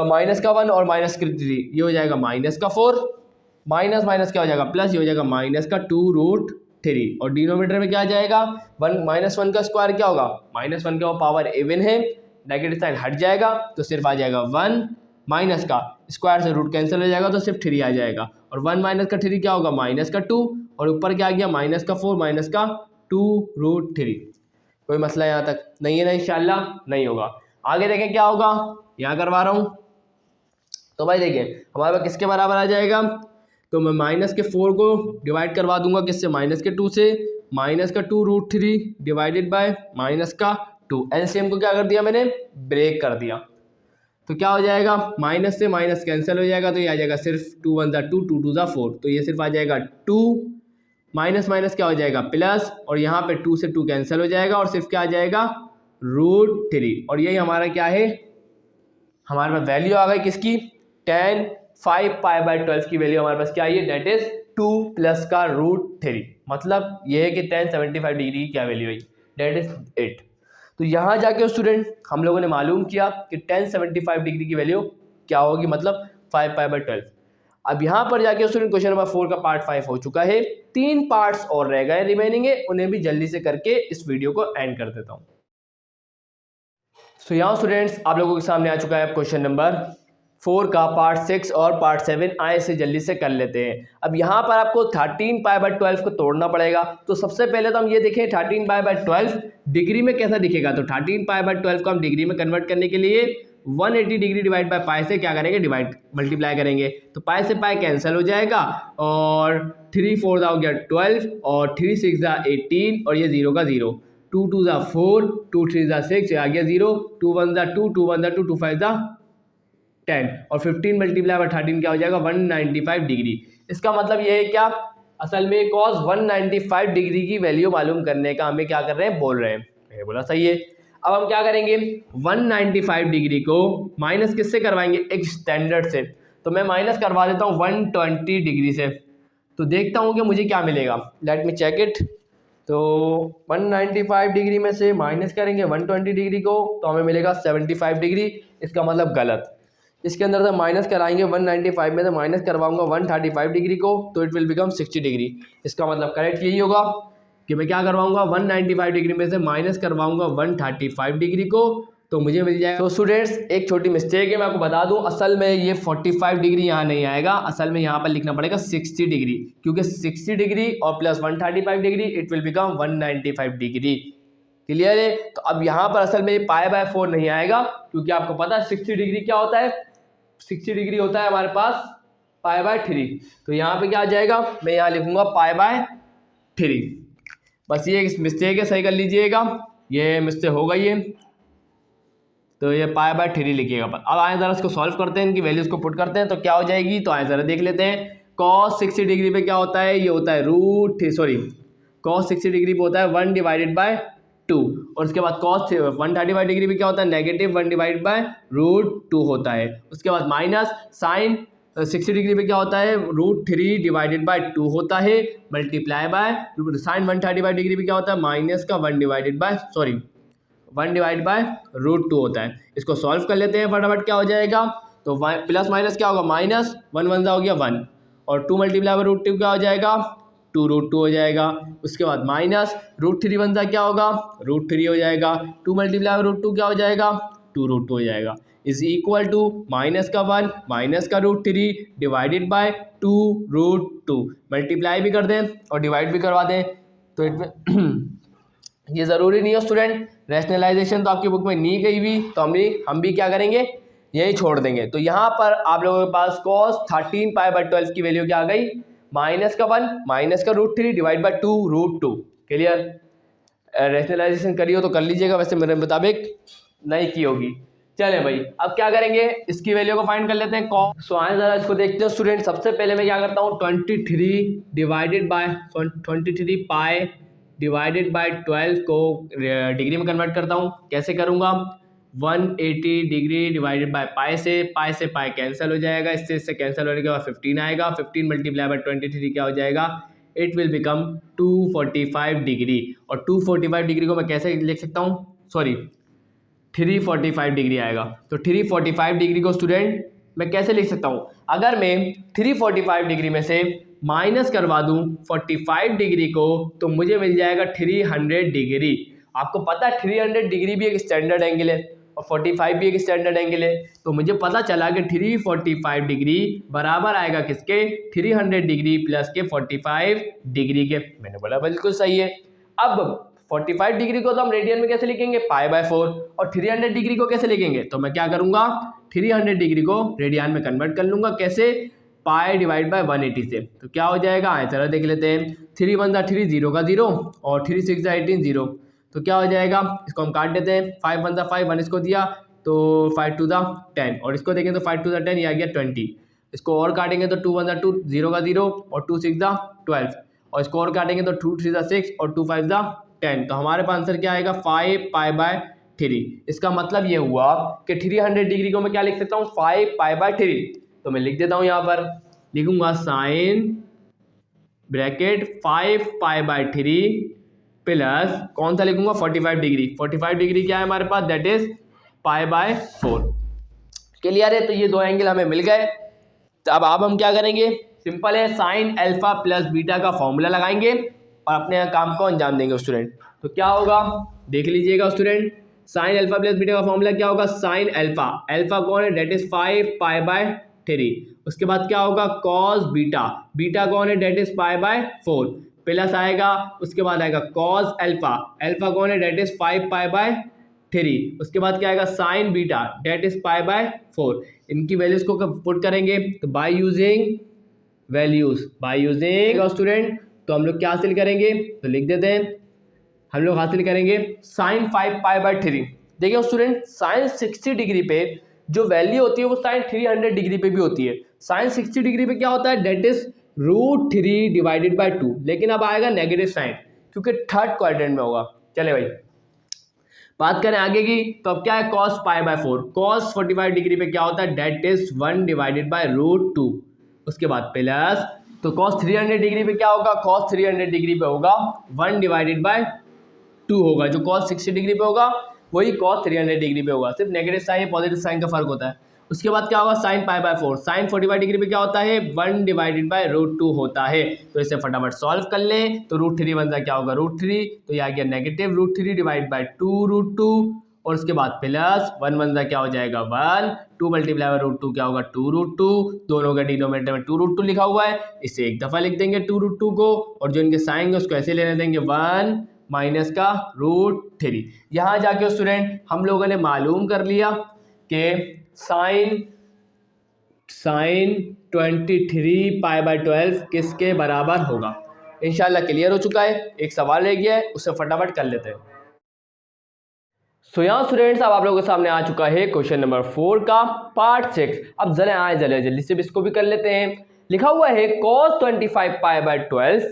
माइनस का 1 और माइनस का 3, ये हो जाएगा माइनस का 4, माइनस माइनस क्या हो जाएगा प्लस, ये हो जाएगा माइनस का 2√3 और डिनोमिनेटर में क्या आ जाएगा 1 -1 का स्क्वायर क्या होगा, -1 का पावर इवन है, नेगेटिव साइन हट जाएगा तो सिर्फ आ जाएगा 1, माइनस का स्क्वायर से रूट कैंसिल हो जाएगा तो सिर्फ 3 आ जाएगा, और 1 माइनस का 3 क्या होगा माइनस का 2 और ऊपर क्या आ गया माइनस का 4 माइनस का 2√3। कोई मसला यहाँ तक नहीं है ना, इंशाल्लाह नहीं होगा। आगे देखें क्या होगा, यहाँ करवा रहा हूँ। तो भाई देखें हमारे पास किसके बराबर आ जाएगा, तो मैं माइनस के 4 को डिवाइड करवा दूंगा किससे, माइनस के 2 से, माइनस का 2√3 डिवाइडेड बाय माइनस का 2, एलसीएम को क्या कर दिया मैंने, ब्रेक कर दिया। तो क्या हो जाएगा, माइनस से माइनस कैंसिल हो जाएगा तो ये आ जाएगा सिर्फ 2 1 जा 2, 2 2 जा 4, तो ये सिर्फ आ जाएगा 2, माइनस माइनस क्या हो जाएगा प्लस, और यहाँ पे 2 से 2 कैंसिल हो जाएगा और सिर्फ क्या आ जाएगा √3, और यही हमारा क्या है, हमारे पास वैल्यू आ गई किसकी, tan 5π/12 की वैल्यू हमारे पास क्या आई है, डेट इज 2 प्लस का √3, मतलब ये है कि tan 75 डिग्री की क्या वैल्यू आई, डेट इज 8। तो यहाँ जाके स्टूडेंट हम लोगों ने मालूम किया कि tan 75 डिग्री की वैल्यू क्या होगी, मतलब 5π/12। अब यहाँ पर जाके स्टूडेंट क्वेश्चन नंबर 4 का पार्ट 5 हो चुका है, 3 पार्ट्स और रह गए रिमेनिंग है, उन्हें भी जल्दी से करके इस वीडियो को एंड कर देता हूँ। तो यहाँ स्टूडेंट्स आप लोगों के सामने आ चुका है क्वेश्चन नंबर 4 का पार्ट 6 और पार्ट 7, आए से जल्दी से कर लेते हैं। अब यहाँ पर आपको 13π/12 को तोड़ना पड़ेगा। तो सबसे पहले तो हम ये देखें 13π/12 डिग्री में कैसा दिखेगा। तो 13π/12 को हम डिग्री में कन्वर्ट करने के लिए 180 डिग्री डिवाइड बाय पाई से क्या करेंगे, डिवाइड मल्टीप्लाई करेंगे। तो पाई से पाई कैंसिल हो जाएगा और 3 4 हो गया 12 और 3 6 18 और ये 0 का 0, 2 2 4, 2 3 6, आ गया 0, 2 1 2, 2 1 2, 2 5 10 और 15 मल्टीप्लाई बाय 13 क्या हो जाएगा 195 डिग्री। इसका मतलब ये है क्या, असल में कॉस 195 डिग्री की वैल्यू मालूम करने का हमें क्या कर रहे हैं, बोल रहे हैं। ये बोला सही है। अब हम क्या करेंगे, 195 डिग्री को माइनस किससे करवाएंगे, एक स्टैंडर्ड से। तो मैं माइनस करवा देता हूँ 120 डिग्री से, तो देखता हूँ कि मुझे क्या मिलेगा। Let me check it. तो 195 डिग्री में से माइनस करेंगे 120 डिग्री को तो हमें मिलेगा 75 डिग्री। इसका मतलब गलत। इसके अंदर से माइनस कराएंगे 195 में से माइनस करवाऊंगा 135 डिग्री को तो इट विल बिकम 60 डिग्री। इसका मतलब करेक्ट यही होगा कि मैं क्या करवाऊंगा 195 डिग्री में से माइनस करवाऊंगा 135 डिग्री को तो मुझे मिल जाएगा। तो स्टूडेंट्स एक छोटी मिस्टेक है, मैं आपको बता दूं, असल में ये 45 डिग्री यहाँ नहीं आएगा, असल में यहाँ पर लिखना पड़ेगा 60 डिग्री, क्योंकि 60 डिग्री और plus 135 degree it will become 195 degree. Clear है। तो अब यहाँ पर असल में π/4 नहीं आएगा, क्योंकि आपको पता है 60 डिग्री क्या होता है, 60 डिग्री होता है हमारे पास π/3। तो यहाँ पे क्या आ जाएगा, मैं यहाँ लिखूंगा π/3। बस ये मिस्टेक है, सही कर लीजिएगा, ये मिस्टेक हो गई है। तो ये पाई बाय 3 लिखिएगा। अब आए ज़रा इसको सॉल्व करते हैं, इनकी वैल्यूज को पुट करते हैं तो क्या हो जाएगी। तो आए ज़रा देख लेते हैं। cos 60 डिग्री पे क्या होता है, ये होता है cos 60 डिग्री पे होता है 1 डिवाइडेड बाय 2, और उसके बाद cos 135 डिग्री पे क्या होता है नेगेटिव 1 डिवाइडेड बाय √2 होता है। उसके बाद माइनस साइन 60 डिग्री पे क्या होता है √3 डिवाइडेड बाय 2 होता है, मल्टीप्लाई बाय साइन 135 डिग्री पे क्या होता है माइनस का 1 डिवाइडेड बाय √2 होता है। इसको सॉल्व कर लेते हैं फटाफट, क्या हो जाएगा। तो प्लस माइनस क्या होगा माइनस, 1 1 हो गया 1, और 2 मल्टीप्लाई बाय √2 क्या हो जाएगा 2√2 हो जाएगा। उसके बाद माइनस √3 बनता क्या होगा √3 हो जाएगा, 2 मल्टीप्लाई बाय √2 क्या हो जाएगा 2√2 हो जाएगा, इज इक्वल टू माइनस का 1 माइनस का √3 डिवाइडेड बाय 2√2। मल्टीप्लाई भी कर दें और डिवाइड भी करवा दें तो ये ज़रूरी नहीं है स्टूडेंट, रैशनलाइजेशन तो आपकी बुक में नहीं गई हुई, तो हम भी क्या करेंगे यही छोड़ देंगे। तो यहाँ पर आप लोगों के पास cos 13 पाई बाय 12 की वैल्यू क्या आ गई माइनस का 1 माइनस का √3 डिवाइड बाय 2√2। क्लियर, रैशनलाइजेशन करी हो तो कर लीजिएगा, वैसे मेरे मुताबिक नहीं की होगी। चले भाई अब क्या करेंगे, इसकी वैल्यू को फाइंड कर लेते हैं cos। सो आए ज़रा इसको देखते हैं स्टूडेंट। सबसे पहले मैं क्या करता हूँ 23 divided by 23 pi divided by 12 को डिग्री में कन्वर्ट करता हूँ। कैसे करूँगा 180 डिग्री डिवाइडेड बाय पाई से पाई कैंसिल हो जाएगा, इससे कैंसिल होने के बाद 15 आएगा, 15 मल्टीप्लाई बाय 23 क्या हो जाएगा इट विल बिकम 245 डिग्री। और 245 डिग्री को मैं कैसे लिख सकता हूँ 345 डिग्री आएगा। तो 345 डिग्री को स्टूडेंट मैं कैसे लिख सकता हूँ, अगर मैं 345 डिग्री में से माइनस करवा दूं 45 डिग्री को तो मुझे मिल जाएगा 300 डिग्री। आपको पता है 300 डिग्री भी एक स्टैंडर्ड एंगल है और 45 भी एक स्टैंडर्ड एंगल है, तो मुझे पता चला कि 345 डिग्री बराबर आएगा किसके 300 डिग्री प्लस के 45 डिग्री के। मैंने बोला बिल्कुल सही है। अब 45 डिग्री को तो हम रेडियन में कैसे लिखेंगे पाई बाय 4, और 300 डिग्री को कैसे लिखेंगे, तो मैं क्या करूंगा 300 डिग्री को रेडियन में कन्वर्ट कर लूंगा। कैसे पाई डिवाइड बाय 180 से, तो क्या हो जाएगा आंसर देख लेते हैं। 3 1 3 0 का 0 और 3 6 18 0, तो क्या हो जाएगा इसको हम काट देते हैं। 5 1 5 1 इसको दिया तो 5 2 10, और इसको देखें तो 5 2 10 ये आ गया 20। इसको और काटेंगे तो 2 1 2 0 का 0 और 2 6 12, और इसको और काटेंगे तो 2 3 6 और 2 5 10। तो हमारे पास आंसर क्या आएगा 5 पाई बाय 3। इसका मतलब ये हुआ कि 300 डिग्री को मैं क्या लिख सकता हूँ 5 पाई बाय 3। तो मैं लिख देता हूँ, यहाँ पर लिखूंगा sine bracket 5 pi by 3 plus कौन सा लिखूंगा 45 डिग्री। 45 डिग्री क्या है हमारे पास that is pi by 4। Clear है, तो ये दो एंगल हमें मिल गए। तो अब हम क्या करेंगे सिंपल है, साइन अल्फा प्लस बीटा का फॉर्मूला लगाएंगे और अपने काम को अंजाम देंगे स्टूडेंट। तो क्या होगा देख लीजिएगा student, sign alpha plus beta का फॉर्मूला क्या होगा साइन अल्फा, अल्फा कौन है डेट इज 5 पाई बाय 3। उसके बाद क्या होगा कॉस बीटा, बीटा कौन है that is pi by 4 plus आएगा। उसके बाद आएगा कॉस अल्फा, अल्फा कौन है डेट इज 5 पाई बाय 3। उसके बाद क्या आएगा sine beta that is pi by 4। इनकी वैल्यूज को पुट करेंगे तो by using values, by using student तो हम लोग क्या हासिल करेंगे तो लिख देते हैं, हम लोग हासिल करेंगे साइन 5 पाई बाय 3। देखिए स्टूडेंट साइन 60 डिग्री पे जो वैल्यू होती है वो साइन 300 डिग्री पे भी होती है। साइन 60 डिग्री पे क्या होता है डेट इज √3 डिवाइडेड बाय 2, लेकिन अब आएगा नेगेटिव साइन क्योंकि थर्ड क्वाड्रेंट में होगा। चले भाई बात करें आगे की, तो अब क्या है cos pi by 4, cos 45 degree पे क्या होता है डेट इज 1 डिवाइडेड बाय √2। उसके बाद प्लस तो cos 300 डिग्री पे क्या होगा cos 300 डिग्री पे होगा 1 डिवाइडेड बाय 2 होगा, जो cos 60 डिग्री पे होगा वही cos 300 डिग्री पे होगा, सिर्फ नेगेटिव साइन पॉजिटिव साइन का फर्क होता है। उसके बाद क्या होगा sine pi by 4, sine 45 degree पे क्या होता है 1 डिवाइडेड बाय √2 होता है। तो इसे फटाफट सॉल्व कर लें तो √3 बनता क्या होगा √3, तो ये आ गया नेगेटिव √3 डिवाइड बाय 2√2, और उसके बाद प्लस 1 बनता क्या हो जाएगा 1, 2 मल्टीप्लाई बाय √2 क्या होगा 2√2, दोनों का डिनोमिनेटर में 2√2 लिखा हुआ है, इसे एक दफ़ा लिख देंगे 2√2 को, और जो इनके साइन है उसको ऐसे लेने देंगे 1 माइनस का √3। यहाँ जाके स्टूडेंट हम लोगों ने मालूम कर लिया कि साइन 23 पाई बाय 12 किसके बराबर होगा। इंशाल्लाह क्लियर हो चुका है। एक सवाल रह गया है उसे फटाफट कर लेते हैं। सो यहाँ स्टूडेंट्स अब आप लोगों के सामने आ चुका है क्वेश्चन नंबर 4 का पार्ट 6। अब जल्दी से इसको भी कर लेते हैं। लिखा हुआ है cos 25 पाई बाय 12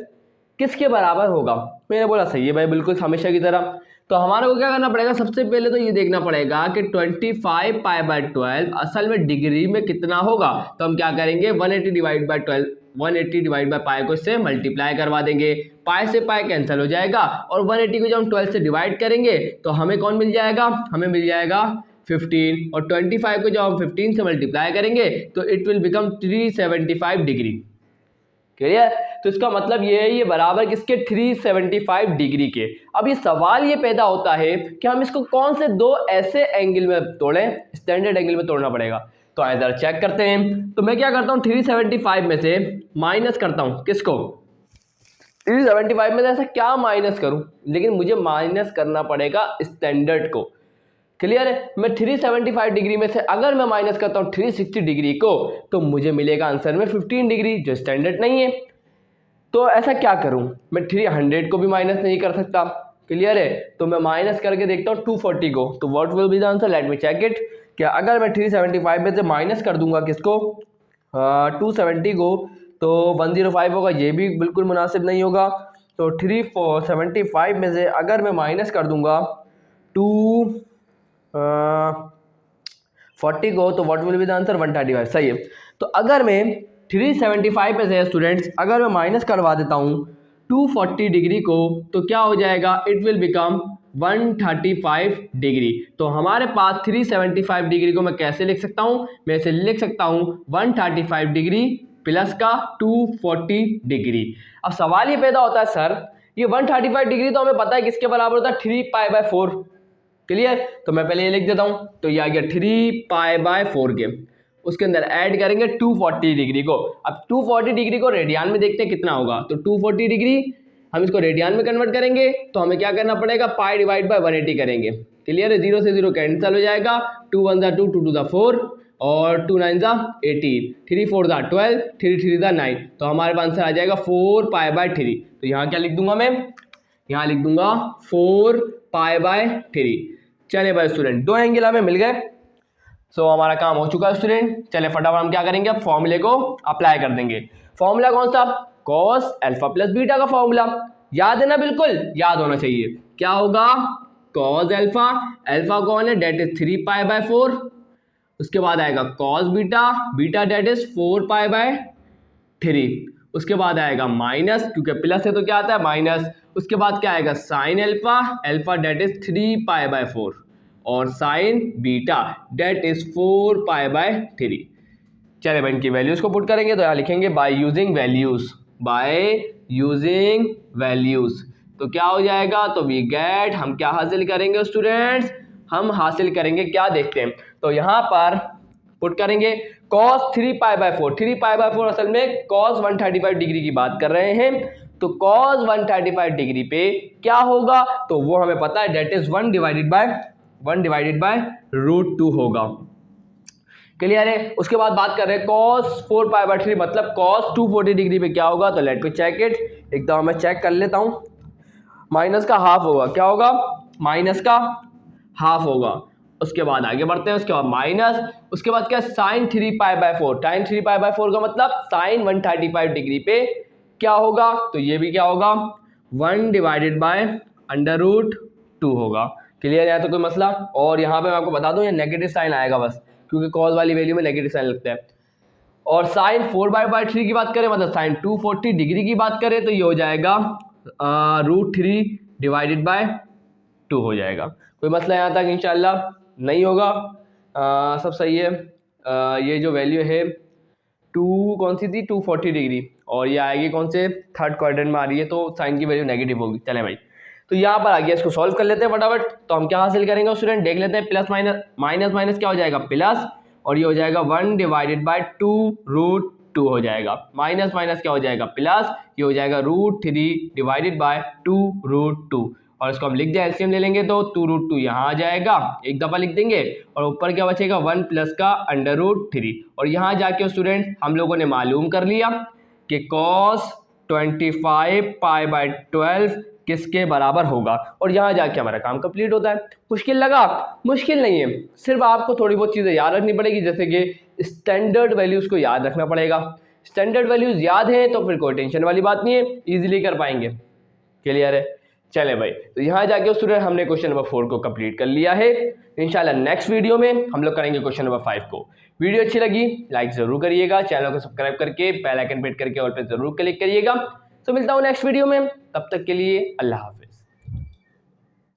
किसके बराबर होगा। मैंने बोला सही है भाई, बिल्कुल हमेशा की तरह। तो हमारे को क्या करना पड़ेगा, सबसे पहले तो ये देखना पड़ेगा कि 25 पाई बाय 12 असल में डिग्री में कितना होगा। तो हम क्या करेंगे, 180 divide by 12, 180 divide by pi को इससे मल्टीप्लाई करवा देंगे, पाई से पाई कैंसिल हो जाएगा और 180 को जब हम 12 से डिवाइड करेंगे तो हमें कौन मिल जाएगा, हमें मिल जाएगा 15, और 25 को जब हम 15 से मल्टीप्लाई करेंगे तो it will become 375 degree. Clear. तो इसका मतलब ये है, ये बराबर किसके, 375 डिग्री के। अब ये सवाल ये पैदा होता है कि हम इसको कौन से दो ऐसे एंगल में तोड़ें, स्टैंडर्ड एंगल में तोड़ना पड़ेगा। तो आइए जरा चेक करते हैं। तो मैं क्या करता हूँ, 375 में से माइनस करता हूँ किसको, 375 में से ऐसा क्या माइनस करूं, लेकिन मुझे माइनस करना पड़ेगा स्टैंडर्ड को। क्लियर है। मैं 375 डिग्री में से अगर मैं माइनस करता हूं 360 डिग्री को तो मुझे मिलेगा आंसर में 15 डिग्री, जो स्टैंडर्ड नहीं है। तो ऐसा क्या करूं, मैं 300 को भी माइनस नहीं कर सकता। क्लियर है। तो मैं माइनस करके देखता हूं 240 को, तो what will be the answer, let me check it. क्या अगर मैं 375 में से माइनस कर दूंगा किसको, 270 को, तो 105 होगा, ये भी बिल्कुल मुनासिब नहीं होगा। तो 375 में से अगर मैं माइनस कर दूंगा 240 को, तो what will be the answer, 135। सही है। तो अगर मैं 375 में से स्टूडेंट्स अगर मैं माइनस करवा देता हूँ 240 डिग्री को, तो क्या हो जाएगा, इट विल बिकम 135 डिग्री। तो हमारे पास 375 डिग्री को मैं कैसे लिख सकता हूँ, मैं इसे लिख सकता हूँ 135 डिग्री प्लस का 240 डिग्री। अब सवाल ये पैदा होता है, सर ये 135 डिग्री तो हमें पता है किसके बराबर होता है, 3 पाई बाय 4। क्लियर। तो मैं पहले ये लिख देता हूँ, तो ये आ गया 3 पाई बाय 4 के, उसके अंदर ऐड करेंगे 240 डिग्री को। अब 240 डिग्री को रेडियन में देखते हैं कितना होगा। तो 240 डिग्री हम इसको रेडियन में कन्वर्ट करेंगे तो हमें क्या करना पड़ेगा, पाई डिवाइड बाय 180 करेंगे। क्लियर है। 0 से 0 कैंसिल हो जाएगा, 2 1 जा 2, 2 2 जा 4 और 2 9 जा 18, 3 4 जा 12, 3 3 जा 9। तो हमारे पास आंसर आ जाएगा 4 पाई बाय 3। तो यहाँ क्या लिख दूंगा मैं, यहाँ लिख दूंगा 4 पाई बाय 3। चले भाई स्टूडेंट, दो एंगल हमें मिल गए। सो हमारा काम हो चुका है स्टूडेंट। चले फटाफट हम क्या करेंगे, अब फॉर्मूले को अप्लाई कर देंगे। फॉर्मूला कौन सा, कॉस अल्फा प्लस बीटा का फॉर्मूला। याद है ना, बिल्कुल याद होना चाहिए। क्या होगा, कॉस अल्फा, अल्फा कौन है, डेट इज 3 पाई बाय 4। उसके बाद आएगा cos beta, beta that is 4 pi by 3। उसके बाद आएगा माइनस, क्योंकि प्लस है तो क्या आता है माइनस। उसके बाद क्या आएगा, sine alpha, alpha that is 3 pi by 4 और sine beta that is 4 pi by 3। चले भाई इनकी वैल्यूज को पुट करेंगे। तो यहाँ लिखेंगे bye using values, by using values. तो क्या हो जाएगा, तो वी गेट, हम क्या हासिल करेंगे स्टूडेंट्स, हम हासिल करेंगे क्या, देखते हैं। तो यहाँ पर पुट करेंगे cos 3 pi by 4। 3 pi by 4 असल में cos 135 डिग्री की बात कर रहे हैं। तो cos 135 डिग्री पे क्या होगा, तो वो हमें पता है, डेट इज 1 डिवाइडेड बाय √2 होगा। क्लियर है। उसके बाद बात कर रहे हैं cos 4 पाई बाय 3 मतलब cos 240 डिग्री पे क्या होगा। तो लेट मी चेक इट, एकदम मैं चेक कर लेता हूँ। माइनस का हाफ होगा, क्या होगा, माइनस का हाफ होगा। उसके बाद आगे बढ़ते हैं, उसके बाद माइनस, उसके बाद क्या, sine 3 pi by 4। Sine 3 pi by 4 का मतलब साइन 135 डिग्री पे क्या होगा, तो ये भी क्या होगा, 1 डिवाइडेड बाय √2 होगा। क्लियर है। तो कोई मसला। और यहाँ पे मैं आपको बता दूं, ये नेगेटिव साइन आएगा बस, क्योंकि कॉस वाली वैल्यू में नेगेटिव साइन लगता है। और साइन 4 बाय 3 की बात करें, मतलब साइन 240 डिग्री की बात करें, तो ये हो जाएगा √3 डिवाइडेड बाय 2 हो जाएगा। कोई मसला यहाँ तक इंशाल्लाह नहीं होगा। सब सही है। ये जो वैल्यू है 2 कौन सी थी, 240 डिग्री, और ये आएगी कौन से, थर्ड क्वाड्रेंट में आ रही है, तो साइन की वैल्यू नेगेटिव होगी। चलें भाई, तो यहाँ पर आ गया, इसको सॉल्व कर लेते हैं फटाफट। तो हम क्या हासिल करेंगे स्टूडेंट, देख लेते हैं। प्लस माइनस, माइनस माइनस क्या हो जाएगा, प्लस, और ये हो जाएगा 1 डिवाइडेड बाय 2√2 हो जाएगा। माइनस माइनस क्या हो जाएगा, प्लस, ये हो जाएगा √3 डिवाइडेड बाय 2√2। और इसको हम लिख जाए, एलसीएम ले लेंगे तो 2√2 यहाँ आ जाएगा, एक दफ़ा लिख देंगे, और ऊपर क्या बचेगा, 1 प्लस का √3। और यहाँ जाके स्टूडेंट हम लोगों ने मालूम कर लिया कि cos 25 पाई बाय 12 किसके बराबर होगा, और यहाँ जाके हमारा काम कंप्लीट होता है। मुश्किल लगा? मुश्किल नहीं है, सिर्फ आपको थोड़ी बहुत चीज़ें याद रखनी पड़ेगी, जैसे कि स्टैंडर्ड वैल्यूज़ को याद रखना पड़ेगा। स्टैंडर्ड वैल्यूज़ याद है तो फिर कोई टेंशन वाली बात नहीं है, ईजिली कर पाएंगे। क्लियर है? चले भाई, तो यहाँ जाके स्टूडेंट हमने क्वेश्चन नंबर 4 को कंप्लीट कर लिया है। इंशाल्लाह नेक्स्ट वीडियो में हम लोग करेंगे क्वेश्चन नंबर 5 को। वीडियो अच्छी लगी लाइक जरूर करिएगा, चैनल को सब्सक्राइब करके बेल आइकन पे हिट करके ऑल पे जरूर क्लिक करिएगा। तो मिलता हूँ नेक्स्ट वीडियो में, तब तक के लिए अल्लाह हाफिज़।